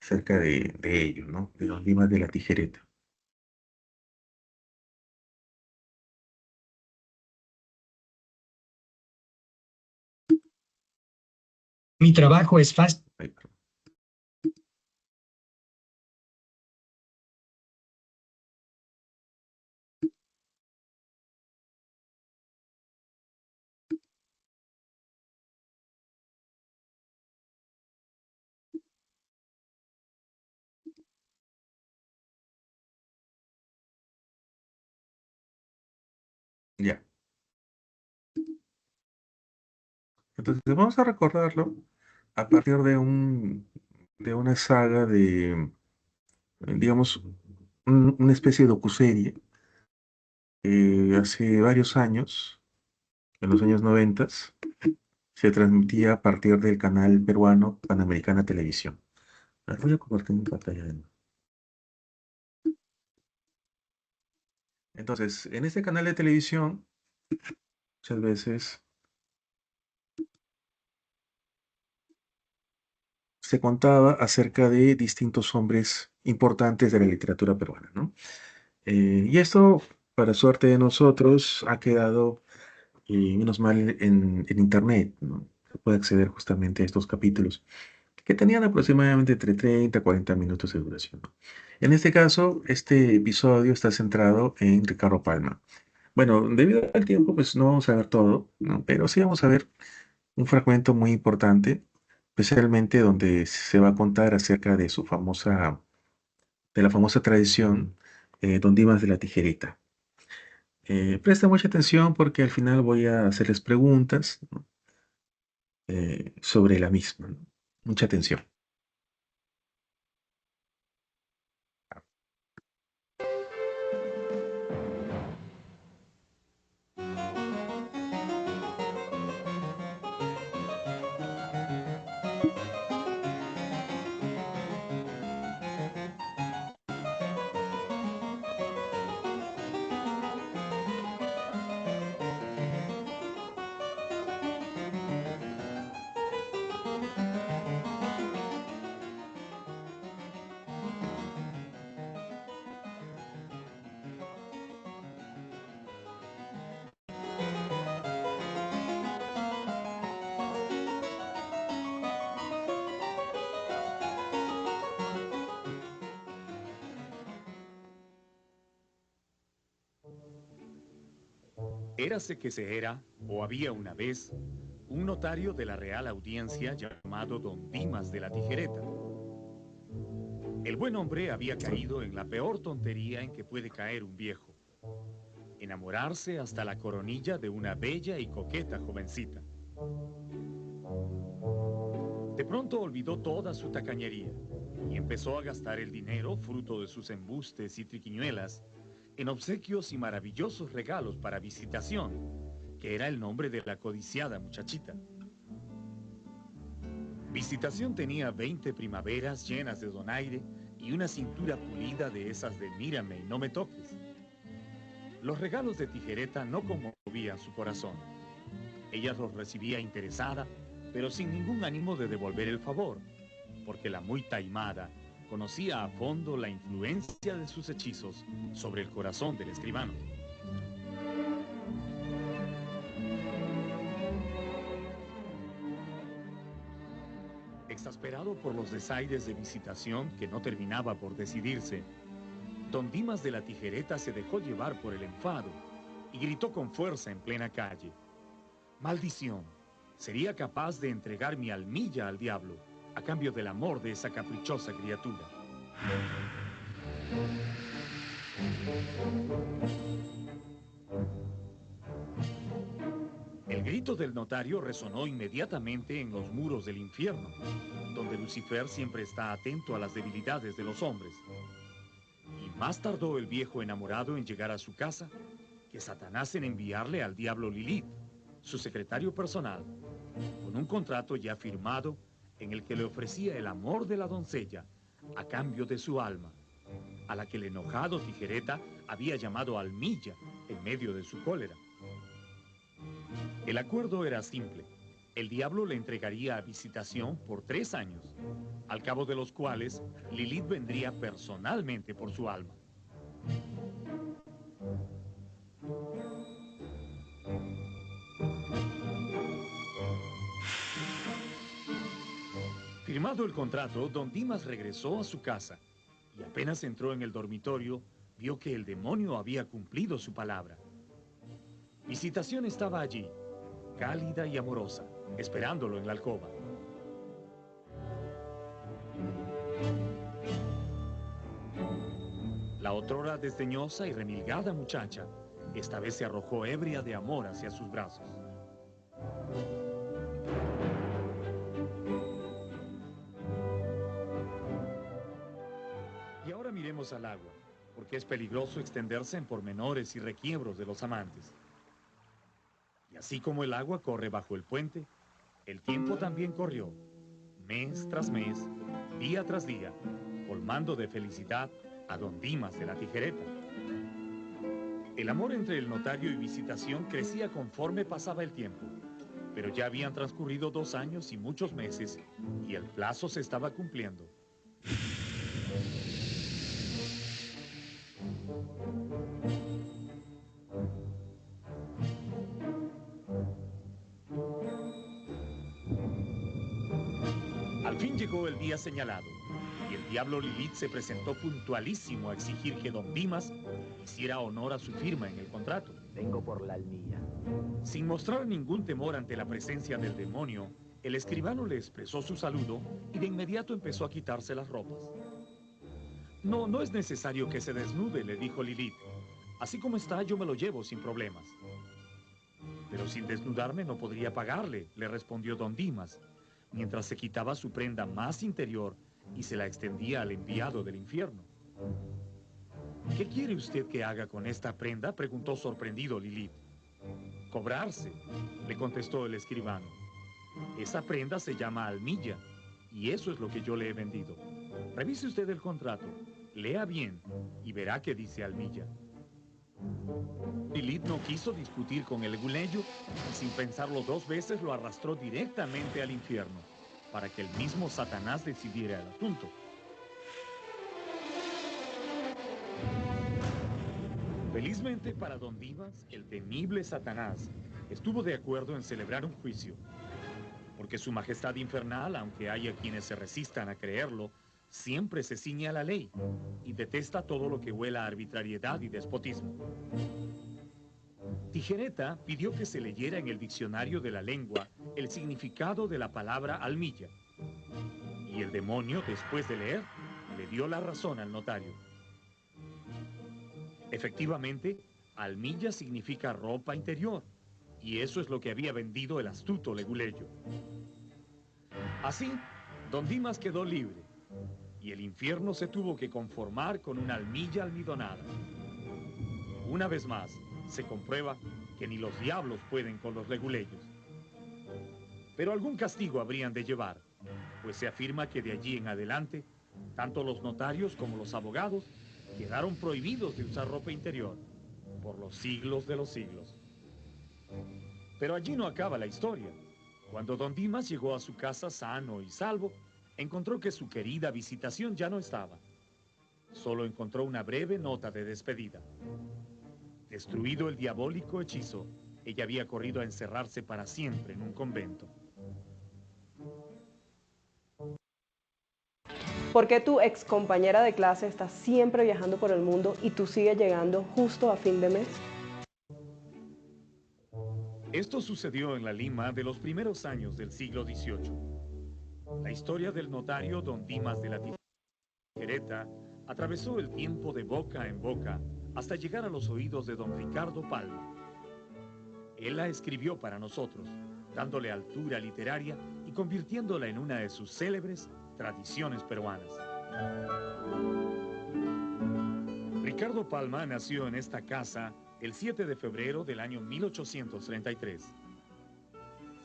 Speaker 1: acerca de ello, ¿no? De los Dimas de la Tijereta. Mi trabajo es fácil. Ay, perdón. Ya. Entonces vamos a recordarlo a partir de una saga digamos, una especie de docuserie hace varios años, en los años 90, se transmitía a partir del canal peruano Panamericana Televisión. A ver, voy a compartir mi pantalla de nuevo. Entonces, en este canal de televisión, muchas veces se contaba acerca de distintos hombres importantes de la literatura peruana, ¿no? Y esto, para suerte de nosotros, ha quedado, menos mal, en internet, ¿no? Se puede acceder justamente a estos capítulos, que tenían aproximadamente entre 30 a 40 minutos de duración, ¿no? En este caso, este episodio está centrado en Ricardo Palma. Bueno, debido al tiempo, pues no vamos a ver todo, ¿no? Pero sí vamos a ver un fragmento muy importante, especialmente donde se va a contar acerca de su famosa, de la famosa tradición Don Dimas de la Tijereta. Presta mucha atención porque al final voy a hacerles preguntas, ¿no? Sobre la misma, ¿no? Mucha atención.
Speaker 2: Érase que se era, o había una vez, un notario de la Real Audiencia llamado Don Dimas de la Tijereta. El buen hombre había caído en la peor tontería en que puede caer un viejo: enamorarse hasta la coronilla de una bella y coqueta jovencita. De pronto olvidó toda su tacañería y empezó a gastar el dinero, fruto de sus embustes y triquiñuelas, en obsequios y maravillosos regalos para Visitación, que era el nombre de la codiciada muchachita. Visitación tenía 20 primaveras llenas de donaire y una cintura pulida de esas de mírame y no me toques. Los regalos de Tijereta no conmovían su corazón. Ella los recibía interesada, pero sin ningún ánimo de devolver el favor, porque la muy taimada conocía a fondo la influencia de sus hechizos sobre el corazón del escribano. Exasperado por los desaires de Visitación que no terminaba por decidirse, Don Dimas de la Tijereta se dejó llevar por el enfado y gritó con fuerza en plena calle: «¡Maldición! Sería capaz de entregar mi almilla al diablo a cambio del amor de esa caprichosa criatura». El grito del notario resonó inmediatamente en los muros del infierno, donde Lucifer siempre está atento a las debilidades de los hombres. Y más tardó el viejo enamorado en llegar a su casa que Satanás en enviarle al diablo Lilith, su secretario personal, con un contrato ya firmado en el que le ofrecía el amor de la doncella a cambio de su alma, a la que el enojado Tijereta había llamado almilla en medio de su cólera. El acuerdo era simple: el diablo le entregaría a Visitación por 3 años, al cabo de los cuales Lilith vendría personalmente por su alma. Firmado el contrato, Don Dimas regresó a su casa y apenas entró en el dormitorio, vio que el demonio había cumplido su palabra. Visitación estaba allí, cálida y amorosa, esperándolo en la alcoba. La otrora desdeñosa y remilgada muchacha, esta vez se arrojó ebria de amor hacia sus brazos. Y ahora miremos al agua, porque es peligroso extenderse en pormenores y requiebros de los amantes. Y así como el agua corre bajo el puente, el tiempo también corrió, mes tras mes, día tras día, colmando de felicidad a Don Dimas de la Tijereta. El amor entre el notario y Visitación crecía conforme pasaba el tiempo, pero ya habían transcurrido 2 años y muchos meses, y el plazo se estaba cumpliendo. Al fin llegó el día señalado, y el diablo Lilith se presentó puntualísimo a exigir que don Dimas hiciera honor a su firma en el contrato.
Speaker 3: Vengo por la almilla.
Speaker 2: Sin mostrar ningún temor ante la presencia del demonio, el escribano le expresó su saludo y de inmediato empezó a quitarse las ropas. No, no es necesario que se desnude, le dijo Lilith. Así como está, yo me lo llevo sin problemas. Pero sin desnudarme no podría pagarle, le respondió don Dimas, mientras se quitaba su prenda más interior y se la extendía al enviado del infierno. ¿Qué quiere usted que haga con esta prenda?, preguntó sorprendido Lilith. Cobrarse, le contestó el escribano. Esa prenda se llama almilla, y eso es lo que yo le he vendido. Revise usted el contrato, lea bien, y verá que dice almilla. Lilith no quiso discutir con el leguleyo, y sin pensarlo dos veces lo arrastró directamente al infierno, para que el mismo Satanás decidiera el asunto. Felizmente para don Dimas, el temible Satanás estuvo de acuerdo en celebrar un juicio, porque su majestad infernal, aunque haya quienes se resistan a creerlo, siempre se ciñe a la ley y detesta todo lo que huela a arbitrariedad y despotismo. Tijereta pidió que se leyera en el diccionario de la lengua el significado de la palabra almilla, y el demonio, después de leer, le dio la razón al notario. Efectivamente, almilla significa ropa interior, y eso es lo que había vendido el astuto leguleyo. Así, don Dimas quedó libre, y el infierno se tuvo que conformar con una almilla almidonada. Una vez más, se comprueba que ni los diablos pueden con los leguleyos. Pero algún castigo habrían de llevar, pues se afirma que de allí en adelante, tanto los notarios como los abogados quedaron prohibidos de usar ropa interior por los siglos de los siglos. Pero allí no acaba la historia. Cuando don Dimas llegó a su casa sano y salvo, encontró que su querida visitación ya no estaba. Solo encontró una breve nota de despedida. Destruido el diabólico hechizo, ella había corrido a encerrarse para siempre en un convento.
Speaker 4: ¿Por qué tu ex compañera de clase está siempre viajando por el mundo y tú sigues llegando justo a fin de mes?
Speaker 2: Esto sucedió en la Lima de los primeros años del siglo XVIII. La historia del notario don Dimas de la Tijereta atravesó el tiempo de boca en boca hasta llegar a los oídos de don Ricardo Palma. Él la escribió para nosotros, dándole altura literaria y convirtiéndola en una de sus célebres tradiciones peruanas. Ricardo Palma nació en esta casa el 7 de febrero del año 1833.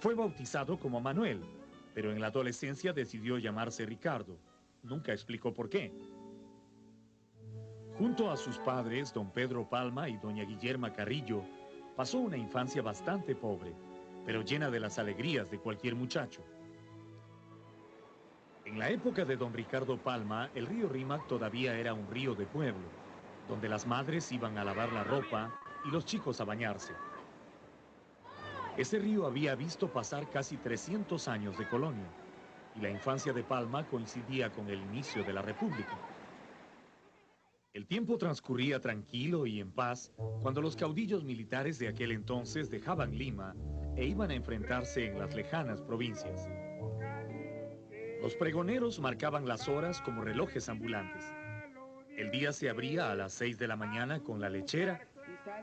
Speaker 2: Fue bautizado como Manuel, pero en la adolescencia decidió llamarse Ricardo. Nunca explicó por qué. Junto a sus padres, don Pedro Palma y doña Guillerma Carrillo, pasó una infancia bastante pobre, pero llena de las alegrías de cualquier muchacho. En la época de don Ricardo Palma, el río Rímac todavía era un río de pueblo, donde las madres iban a lavar la ropa y los chicos a bañarse. Ese río había visto pasar casi 300 años de colonia, y la infancia de Palma coincidía con el inicio de la República. El tiempo transcurría tranquilo y en paz cuando los caudillos militares de aquel entonces dejaban Lima e iban a enfrentarse en las lejanas provincias. Los pregoneros marcaban las horas como relojes ambulantes. El día se abría a las 6 de la mañana con la lechera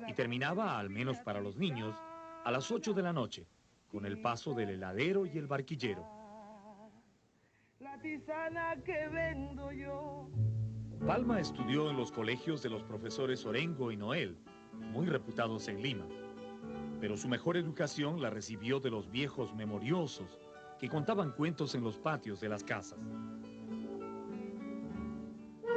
Speaker 2: y terminaba, al menos para los niños, a las 8 de la noche, con el paso del heladero y el barquillero.
Speaker 5: La tisana que vendo yo.
Speaker 2: Palma estudió en los colegios de los profesores Orengo y Noel, muy reputados en Lima. Pero su mejor educación la recibió de los viejos memoriosos que contaban cuentos en los patios de las casas.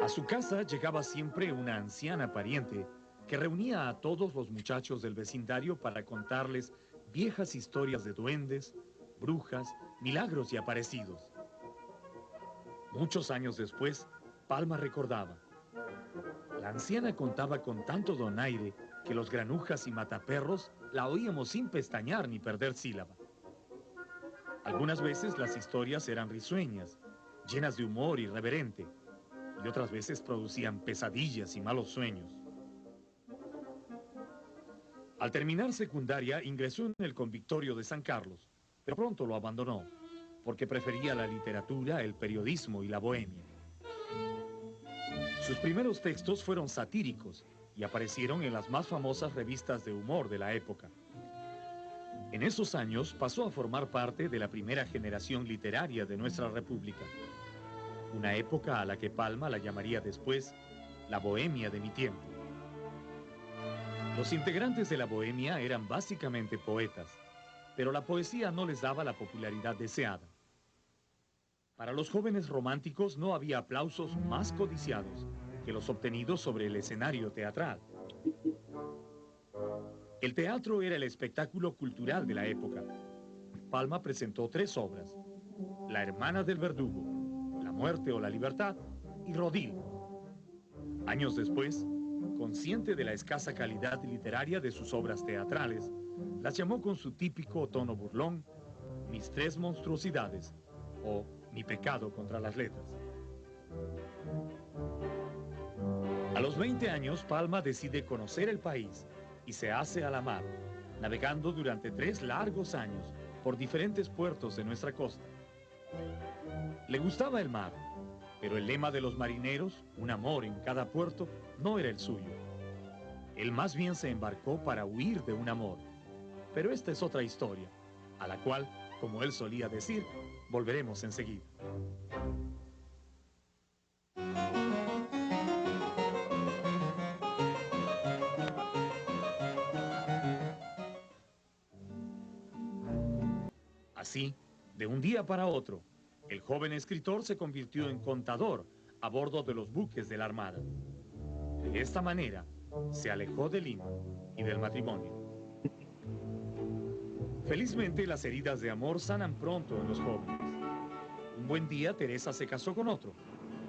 Speaker 2: A su casa llegaba siempre una anciana pariente que reunía a todos los muchachos del vecindario para contarles viejas historias de duendes, brujas, milagros y aparecidos. Muchos años después, Palma recordaba. La anciana contaba con tanto donaire que los granujas y mataperros la oíamos sin pestañear ni perder sílaba. Algunas veces las historias eran risueñas, llenas de humor irreverente, y otras veces producían pesadillas y malos sueños. Al terminar secundaria, ingresó en el convictorio de San Carlos, pero pronto lo abandonó, porque prefería la literatura, el periodismo y la bohemia. Sus primeros textos fueron satíricos y aparecieron en las más famosas revistas de humor de la época. En esos años pasó a formar parte de la primera generación literaria de nuestra república, una época a la que Palma la llamaría después la bohemia de mi tiempo. Los integrantes de la bohemia eran básicamente poetas, pero la poesía no les daba la popularidad deseada. Para los jóvenes románticos no había aplausos más codiciados que los obtenidos sobre el escenario teatral. El teatro era el espectáculo cultural de la época. Palma presentó 3 obras: La hermana del verdugo, La muerte o la libertad y Rodil. Años después, consciente de la escasa calidad literaria de sus obras teatrales, las llamó con su típico tono burlón Mis 3 monstruosidades o Mi pecado contra las letras. A los 20 años, Palma decide conocer el país y se hace a la mar, navegando durante 3 largos años por diferentes puertos de nuestra costa. Le gustaba el mar, pero el lema de los marineros, un amor en cada puerto, no era el suyo. Él más bien se embarcó para huir de un amor. Pero esta es otra historia, a la cual, como él solía decir, volveremos enseguida. Así, de un día para otro, el joven escritor se convirtió en contador a bordo de los buques de la Armada. De esta manera, se alejó del Lima y del matrimonio. Felizmente, las heridas de amor sanan pronto en los jóvenes. Un buen día, Teresa se casó con otro,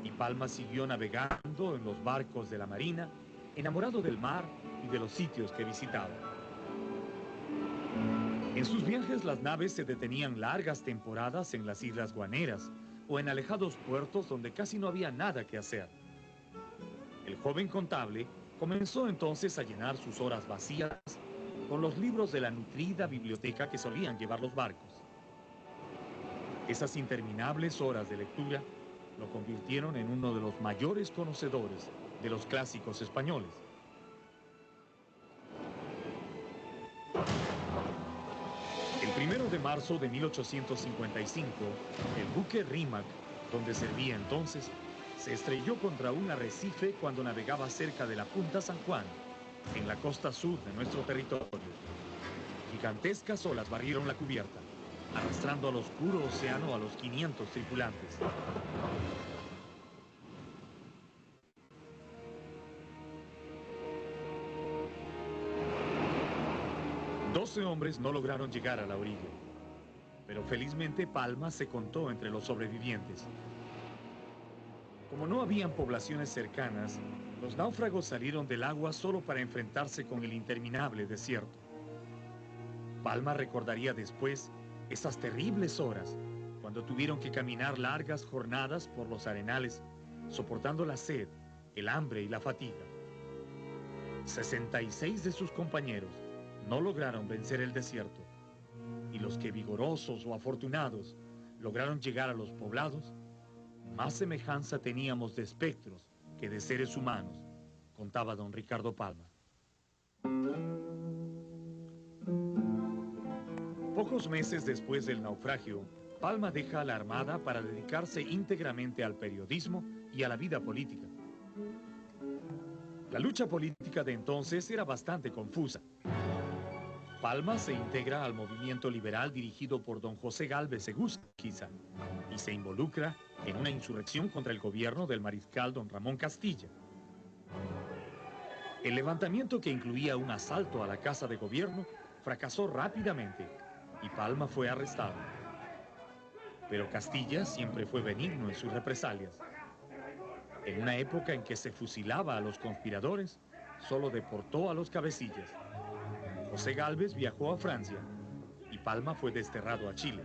Speaker 2: y Palma siguió navegando en los barcos de la marina, enamorado del mar y de los sitios que visitaba. En sus viajes, las naves se detenían largas temporadas en las Islas Guaneras o en alejados puertos donde casi no había nada que hacer. El joven contable comenzó entonces a llenar sus horas vacías con los libros de la nutrida biblioteca que solían llevar los barcos. Esas interminables horas de lectura lo convirtieron en uno de los mayores conocedores de los clásicos españoles. El 1 de marzo de 1855, el buque Rímac, donde servía entonces, se estrelló contra un arrecife cuando navegaba cerca de la Punta San Juan, en la costa sur de nuestro territorio. Gigantescas olas barrieron la cubierta, arrastrando al oscuro océano a los 500 tripulantes. Doce hombres no lograron llegar a la orilla, pero felizmente Palma se contó entre los sobrevivientes. Como no habían poblaciones cercanas, los náufragos salieron del agua solo para enfrentarse con el interminable desierto. Palma recordaría después esas terribles horas, cuando tuvieron que caminar largas jornadas por los arenales, soportando la sed, el hambre y la fatiga. 66 de sus compañeros no lograron vencer el desierto, y los que vigorosos o afortunados lograron llegar a los poblados, más semejanza teníamos de espectros que de seres humanos, contaba don Ricardo Palma. Pocos meses después del naufragio, Palma deja la Armada para dedicarse íntegramente al periodismo y a la vida política. La lucha política de entonces era bastante confusa. Palma se integra al movimiento liberal dirigido por don José Gálvez Egusquiza y se involucra en una insurrección contra el gobierno del mariscal don Ramón Castilla. El levantamiento, que incluía un asalto a la casa de gobierno, fracasó rápidamente y Palma fue arrestado. Pero Castilla siempre fue benigno en sus represalias. En una época en que se fusilaba a los conspiradores, solo deportó a los cabecillas. José Gálvez viajó a Francia y Palma fue desterrado a Chile.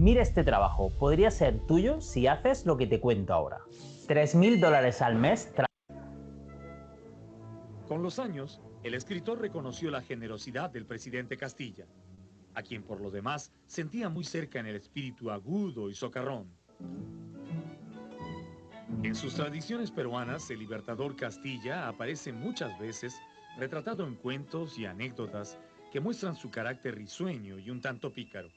Speaker 3: Mira este trabajo, podría ser tuyo si haces lo que te cuento ahora. $3.000 al mes.
Speaker 2: Con los años, el escritor reconoció la generosidad del presidente Castilla, a quien por lo demás sentía muy cerca en el espíritu agudo y socarrón. En sus tradiciones peruanas, el libertador Castilla aparece muchas veces retratado en cuentos y anécdotas que muestran su carácter risueño y un tanto pícaro.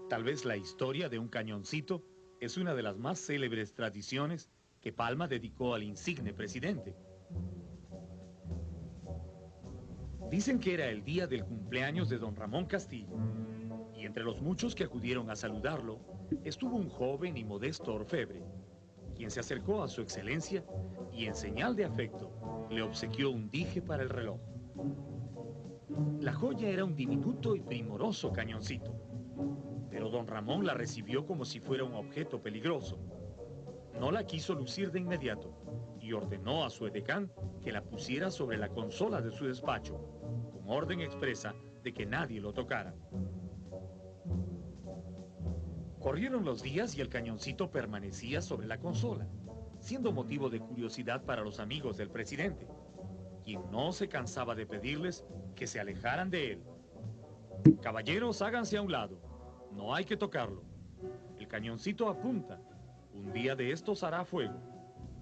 Speaker 2: Tal vez la historia de un cañoncito es una de las más célebres tradiciones que Palma dedicó al insigne presidente. Dicen que era el día del cumpleaños de don Ramón Castilla, y entre los muchos que acudieron a saludarlo, estuvo un joven y modesto orfebre, quien se acercó a su excelencia y en señal de afecto le obsequió un dije para el reloj. La joya era un diminuto y primoroso cañoncito, pero don Ramón la recibió como si fuera un objeto peligroso. No la quiso lucir de inmediato y ordenó a su edecán que la pusiera sobre la consola de su despacho, con orden expresa de que nadie lo tocara. Corrieron los días y el cañoncito permanecía sobre la consola, siendo motivo de curiosidad para los amigos del presidente, quien no se cansaba de pedirles que se alejaran de él. Caballeros, háganse a un lado, no hay que tocarlo. El cañoncito apunta, un día de estos hará fuego.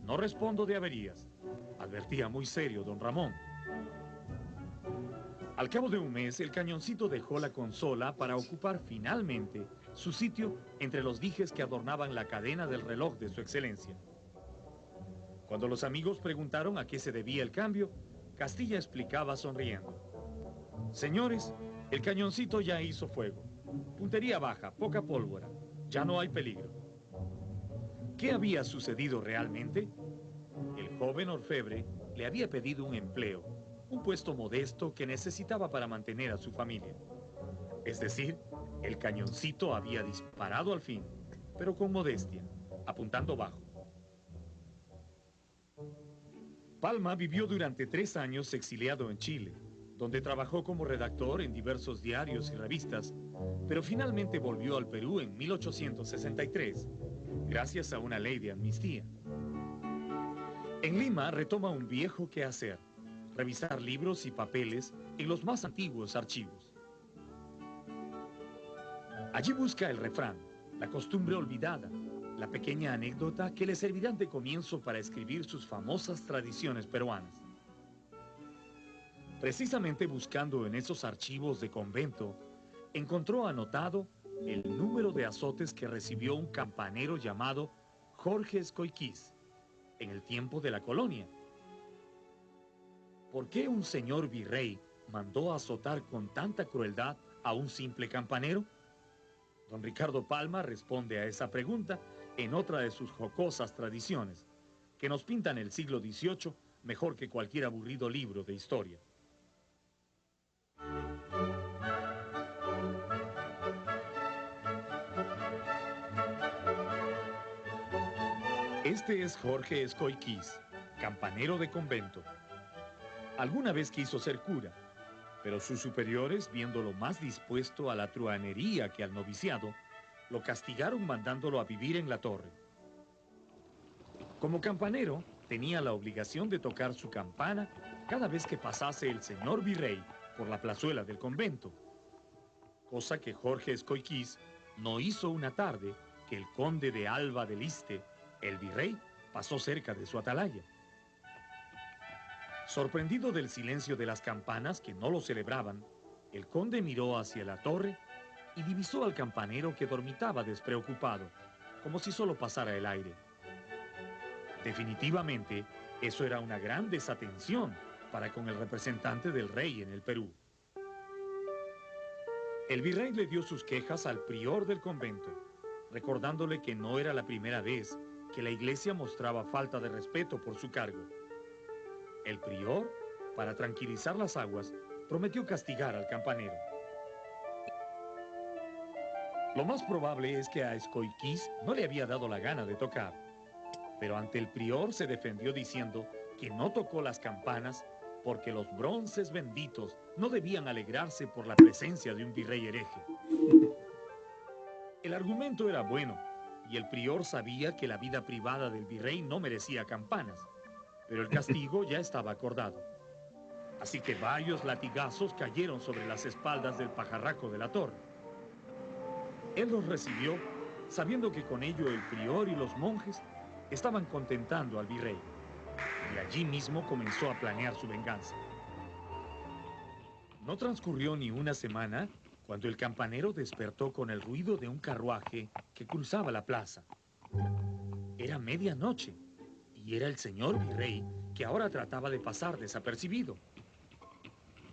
Speaker 2: No respondo de averías, advertía muy serio don Ramón. Al cabo de un mes, el cañoncito dejó la consola para ocupar finalmente su sitio entre los dijes que adornaban la cadena del reloj de su excelencia. Cuando los amigos preguntaron a qué se debía el cambio, Castilla explicaba sonriendo: señores, el cañoncito ya hizo fuego. Puntería baja, poca pólvora, ya no hay peligro. ¿Qué había sucedido realmente? El joven orfebre le había pedido un empleo, un puesto modesto que necesitaba para mantener a su familia. Es decir, el cañoncito había disparado al fin, pero con modestia, apuntando bajo. Palma vivió durante 3 años exiliado en Chile, donde trabajó como redactor en diversos diarios y revistas, pero finalmente volvió al Perú en 1863, gracias a una ley de amnistía. En Lima retoma un viejo quehacer: revisar libros y papeles en los más antiguos archivos. Allí busca el refrán, la costumbre olvidada, la pequeña anécdota que le servirán de comienzo para escribir sus famosas tradiciones peruanas. Precisamente buscando en esos archivos de convento, encontró anotado el número de azotes que recibió un campanero llamado Jorge Escóiquiz en el tiempo de la colonia. ¿Por qué un señor virrey mandó azotar con tanta crueldad a un simple campanero? Don Ricardo Palma responde a esa pregunta en otra de sus jocosas tradiciones, que nos pintan el siglo XVIII mejor que cualquier aburrido libro de historia. Este es Jorge Escóiquiz, campanero de convento. Alguna vez quiso ser cura, pero sus superiores, viéndolo más dispuesto a la truhanería que al noviciado, lo castigaron mandándolo a vivir en la torre. Como campanero, tenía la obligación de tocar su campana cada vez que pasase el señor virrey por la plazuela del convento, cosa que Jorge Escóiquiz no hizo una tarde que el conde de Alba del Iste, el virrey, pasó cerca de su atalaya. Sorprendido del silencio de las campanas que no lo celebraban, el conde miró hacia la torre y divisó al campanero que dormitaba despreocupado, como si solo pasara el aire. Definitivamente, eso era una gran desatención para con el representante del rey en el Perú. El virrey le dio sus quejas al prior del convento, recordándole que no era la primera vez que la iglesia mostraba falta de respeto por su cargo. El prior, para tranquilizar las aguas, prometió castigar al campanero. Lo más probable es que a Escóiquiz no le había dado la gana de tocar, pero ante el prior se defendió diciendo que no tocó las campanas porque los bronces benditos no debían alegrarse por la presencia de un virrey hereje. El argumento era bueno, y el prior sabía que la vida privada del virrey no merecía campanas, pero el castigo ya estaba acordado. Así que varios latigazos cayeron sobre las espaldas del pajarraco de la torre. Él los recibió, sabiendo que con ello el prior y los monjes estaban contentando al virrey, y allí mismo comenzó a planear su venganza. No transcurrió ni una semana cuando el campanero despertó con el ruido de un carruaje que cruzaba la plaza. Era medianoche, y era el señor virrey que ahora trataba de pasar desapercibido.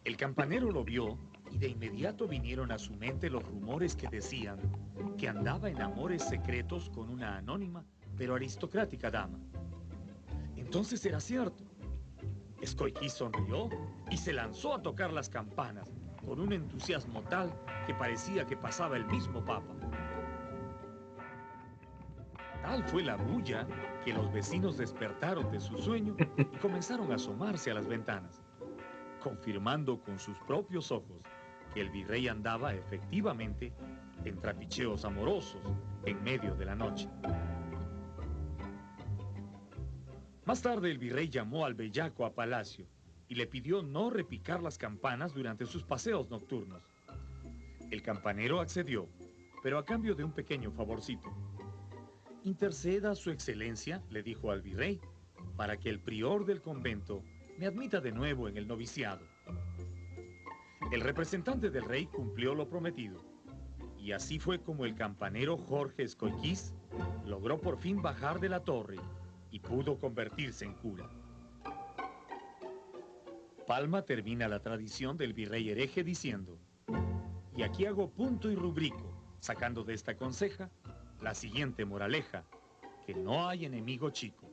Speaker 2: El campanero lo vio y de inmediato vinieron a su mente los rumores que decían que andaba en amores secretos con una anónima pero aristocrática dama. Entonces era cierto. Escoiquiz sonrió y se lanzó a tocar las campanas con un entusiasmo tal que parecía que pasaba el mismo papa. Tal fue la bulla que los vecinos despertaron de su sueño y comenzaron a asomarse a las ventanas, confirmando con sus propios ojos que el virrey andaba efectivamente en trapicheos amorosos en medio de la noche. Más tarde el virrey llamó al bellaco a palacio y le pidió no repicar las campanas durante sus paseos nocturnos. El campanero accedió, pero a cambio de un pequeño favorcito. Interceda a su excelencia, le dijo al virrey, para que el prior del convento me admita de nuevo en el noviciado. El representante del rey cumplió lo prometido, y así fue como el campanero Jorge Escoiquiz logró por fin bajar de la torre y pudo convertirse en cura. Palma termina la tradición del virrey hereje diciendo: y aquí hago punto y rubrico, sacando de esta conseja la siguiente moraleja, que no hay enemigo chico.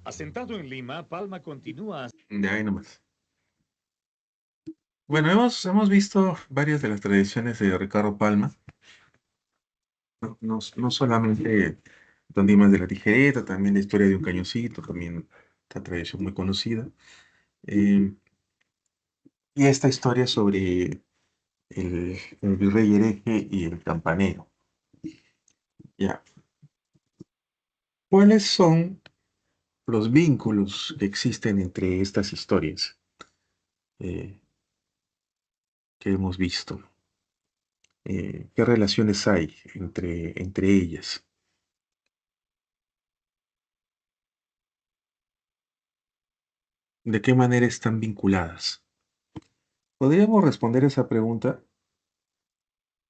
Speaker 2: Asentado en Lima, Palma continúa.
Speaker 1: De ahí nomás. Bueno, hemos visto varias de las tradiciones de Ricardo Palma. No solamente Don Dimas de la Tijereta, también la historia de un cañoncito, también esta tradición muy conocida. Eh, y esta historia sobre el virrey hereje y el campanero. Ya. ¿Cuáles son los vínculos que existen entre estas historias eh, que hemos visto? ¿Qué relaciones hay entre ellas? ¿De qué manera están vinculadas? Podríamos responder esa pregunta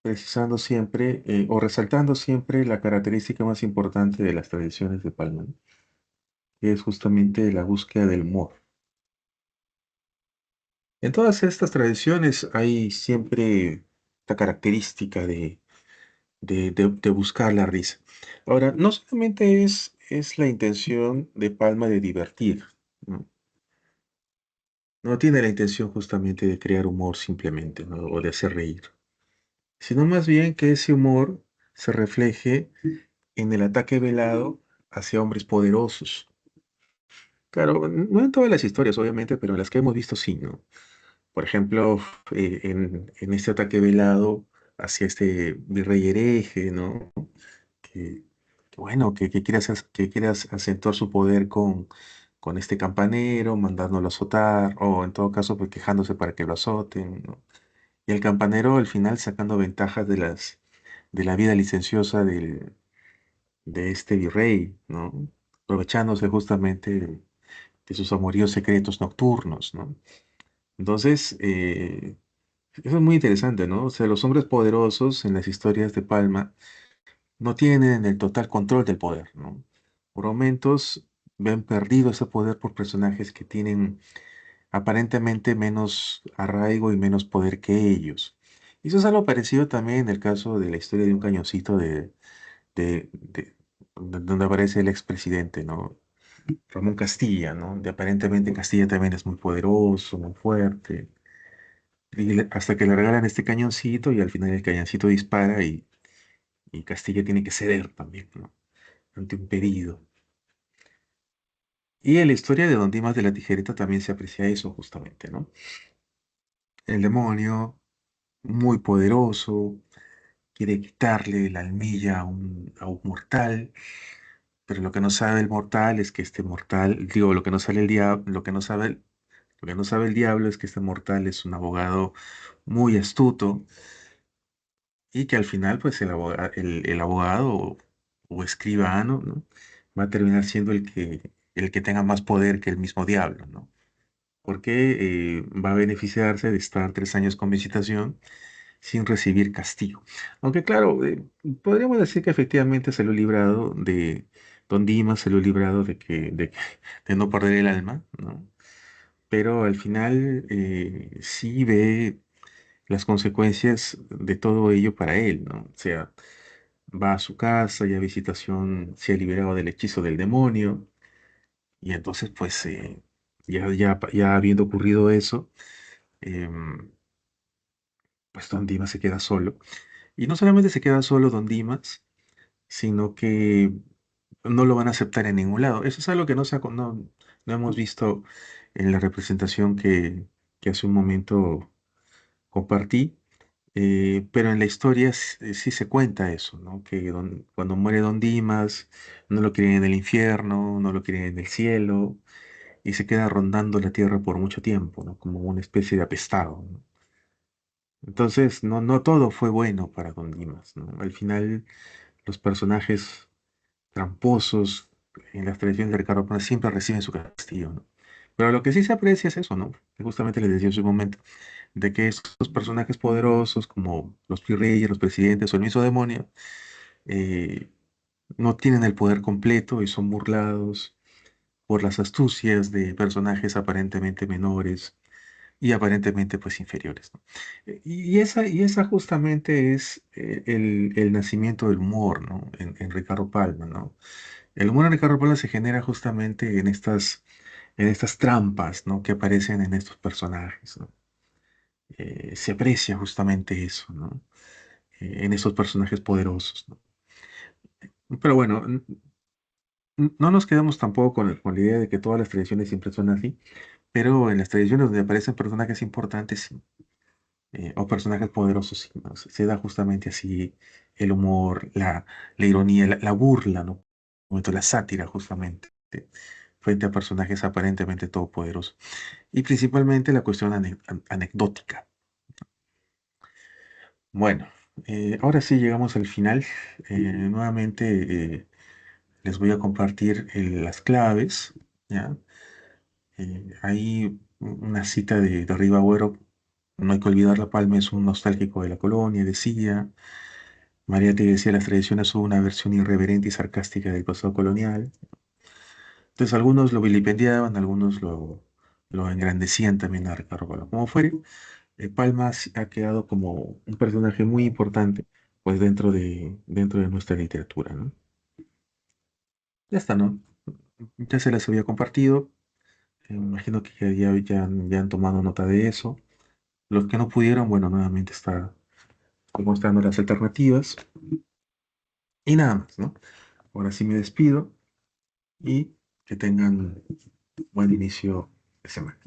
Speaker 1: precisando siempre o resaltando siempre la característica más importante de las tradiciones de Palma, ¿no? Que es justamente la búsqueda del humor. En todas estas tradiciones hay siempre esta característica de buscar la risa. Ahora, no solamente es la intención de Palma de divertir, ¿no? No tiene la intención justamente de crear humor simplemente, ¿no? O de hacer reír, sino más bien que ese humor se refleje en el ataque velado hacia hombres poderosos. Claro, no en todas las historias, obviamente, pero en las que hemos visto sí, ¿no? Por ejemplo, en este ataque velado hacia este virrey hereje, ¿no? Que, bueno, que quiere acentuar su poder con este campanero, mandándolo a azotar, o en todo caso, pues quejándose para que lo azoten, ¿no? Y el campanero al final sacando ventajas de la vida licenciosa de este virrey, ¿no? Aprovechándose justamente de sus amoríos secretos nocturnos, ¿no? Entonces, eso es muy interesante, ¿no? O sea, los hombres poderosos en las historias de Palma no tienen el total control del poder, ¿no? Por momentos ven perdido ese poder por personajes que tienen aparentemente menos arraigo y menos poder que ellos. Y eso es algo parecido también en el caso de la historia de un cañoncito de- donde aparece el expresidente, ¿no? Ramón Castilla, ¿no? De aparentemente Castilla también es muy poderoso, muy fuerte. Hasta que le regalan este cañoncito y al final el cañoncito dispara y Castilla tiene que ceder también, ¿no? Ante un pedido. Y en la historia de Don Dimas de la Tijereta también se aprecia eso justamente, ¿no? El demonio, muy poderoso, quiere quitarle la almilla a un mortal, pero lo que no sabe el mortal es que este mortal, digo, lo que no sabe el diablo, lo que no sabe el diablo es que este mortal es un abogado muy astuto y que al final, pues el abogado o escribano, ¿no? Va a terminar siendo el que tenga más poder que el mismo diablo, ¿no? Porque va a beneficiarse de estar 3 años con visitación sin recibir castigo. Aunque claro, podríamos decir que efectivamente salió librado Don Dimas salió librado de no perder el alma, ¿no? Pero al final sí ve las consecuencias de todo ello para él, ¿no? O sea, va a su casa, ya visitación se ha liberado del hechizo del demonio, y entonces pues ya habiendo ocurrido eso, em, pues Don Dimas se queda solo. Y no solamente se queda solo Don Dimas, sino que no lo van a aceptar en ningún lado. Eso es algo que no hemos visto en la representación que hace un momento compartí, pero en la historia sí se cuenta eso, ¿no? Que cuando muere Don Dimas, no lo quieren en el infierno, no lo quieren en el cielo, y se queda rondando la tierra por mucho tiempo, ¿no? Como una especie de apestado, ¿no? Entonces, no todo fue bueno para Don Dimas, ¿no? Al final, los personajes tramposos en las tradiciones de Ricardo Pons siempre reciben su castigo, ¿no? Pero lo que sí se aprecia es eso, ¿no? Que justamente les decía en su momento, de que estos personajes poderosos como los virreyes, los presidentes o el mismo demonio, eh, no tienen el poder completo y son burlados por las astucias de personajes aparentemente menores y aparentemente pues inferiores, ¿no? Y esa justamente es el nacimiento del humor, ¿no? En Ricardo Palma, ¿no? El humor en Ricardo Palma se genera justamente en estas trampas, ¿no? Que aparecen en estos personajes, ¿no? Se aprecia justamente eso, ¿no? En esos personajes poderosos, ¿no? Pero bueno, no nos quedamos tampoco con la idea de que todas las tradiciones siempre son así, pero en las tradiciones donde aparecen personajes importantes, sí, o personajes poderosos, sí, ¿no? Se da justamente así el humor, la ironía, la burla, ¿no? Momento, la sátira, justamente, frente a personajes aparentemente todopoderosos. Y principalmente la cuestión anecdótica. Bueno, ahora sí llegamos al final. Nuevamente les voy a compartir las claves, ¿ya? Hay una cita de Ribagüero, no hay que olvidar La Palma es un nostálgico de la colonia, decía. María te decía, las tradiciones son una versión irreverente y sarcástica del pasado colonial. Entonces algunos lo vilipendiaban, algunos lo engrandecían también a Ricardo Palma. Como fuere, Palma ha quedado como un personaje muy importante pues dentro de nuestra literatura, ¿no? Ya está, ¿no? Ya se las había compartido. Me imagino que ya han tomado nota de eso. Los que no pudieron, bueno, nuevamente está mostrando las alternativas. Y nada más, ¿no? Ahora sí me despido y que tengan buen inicio de semana.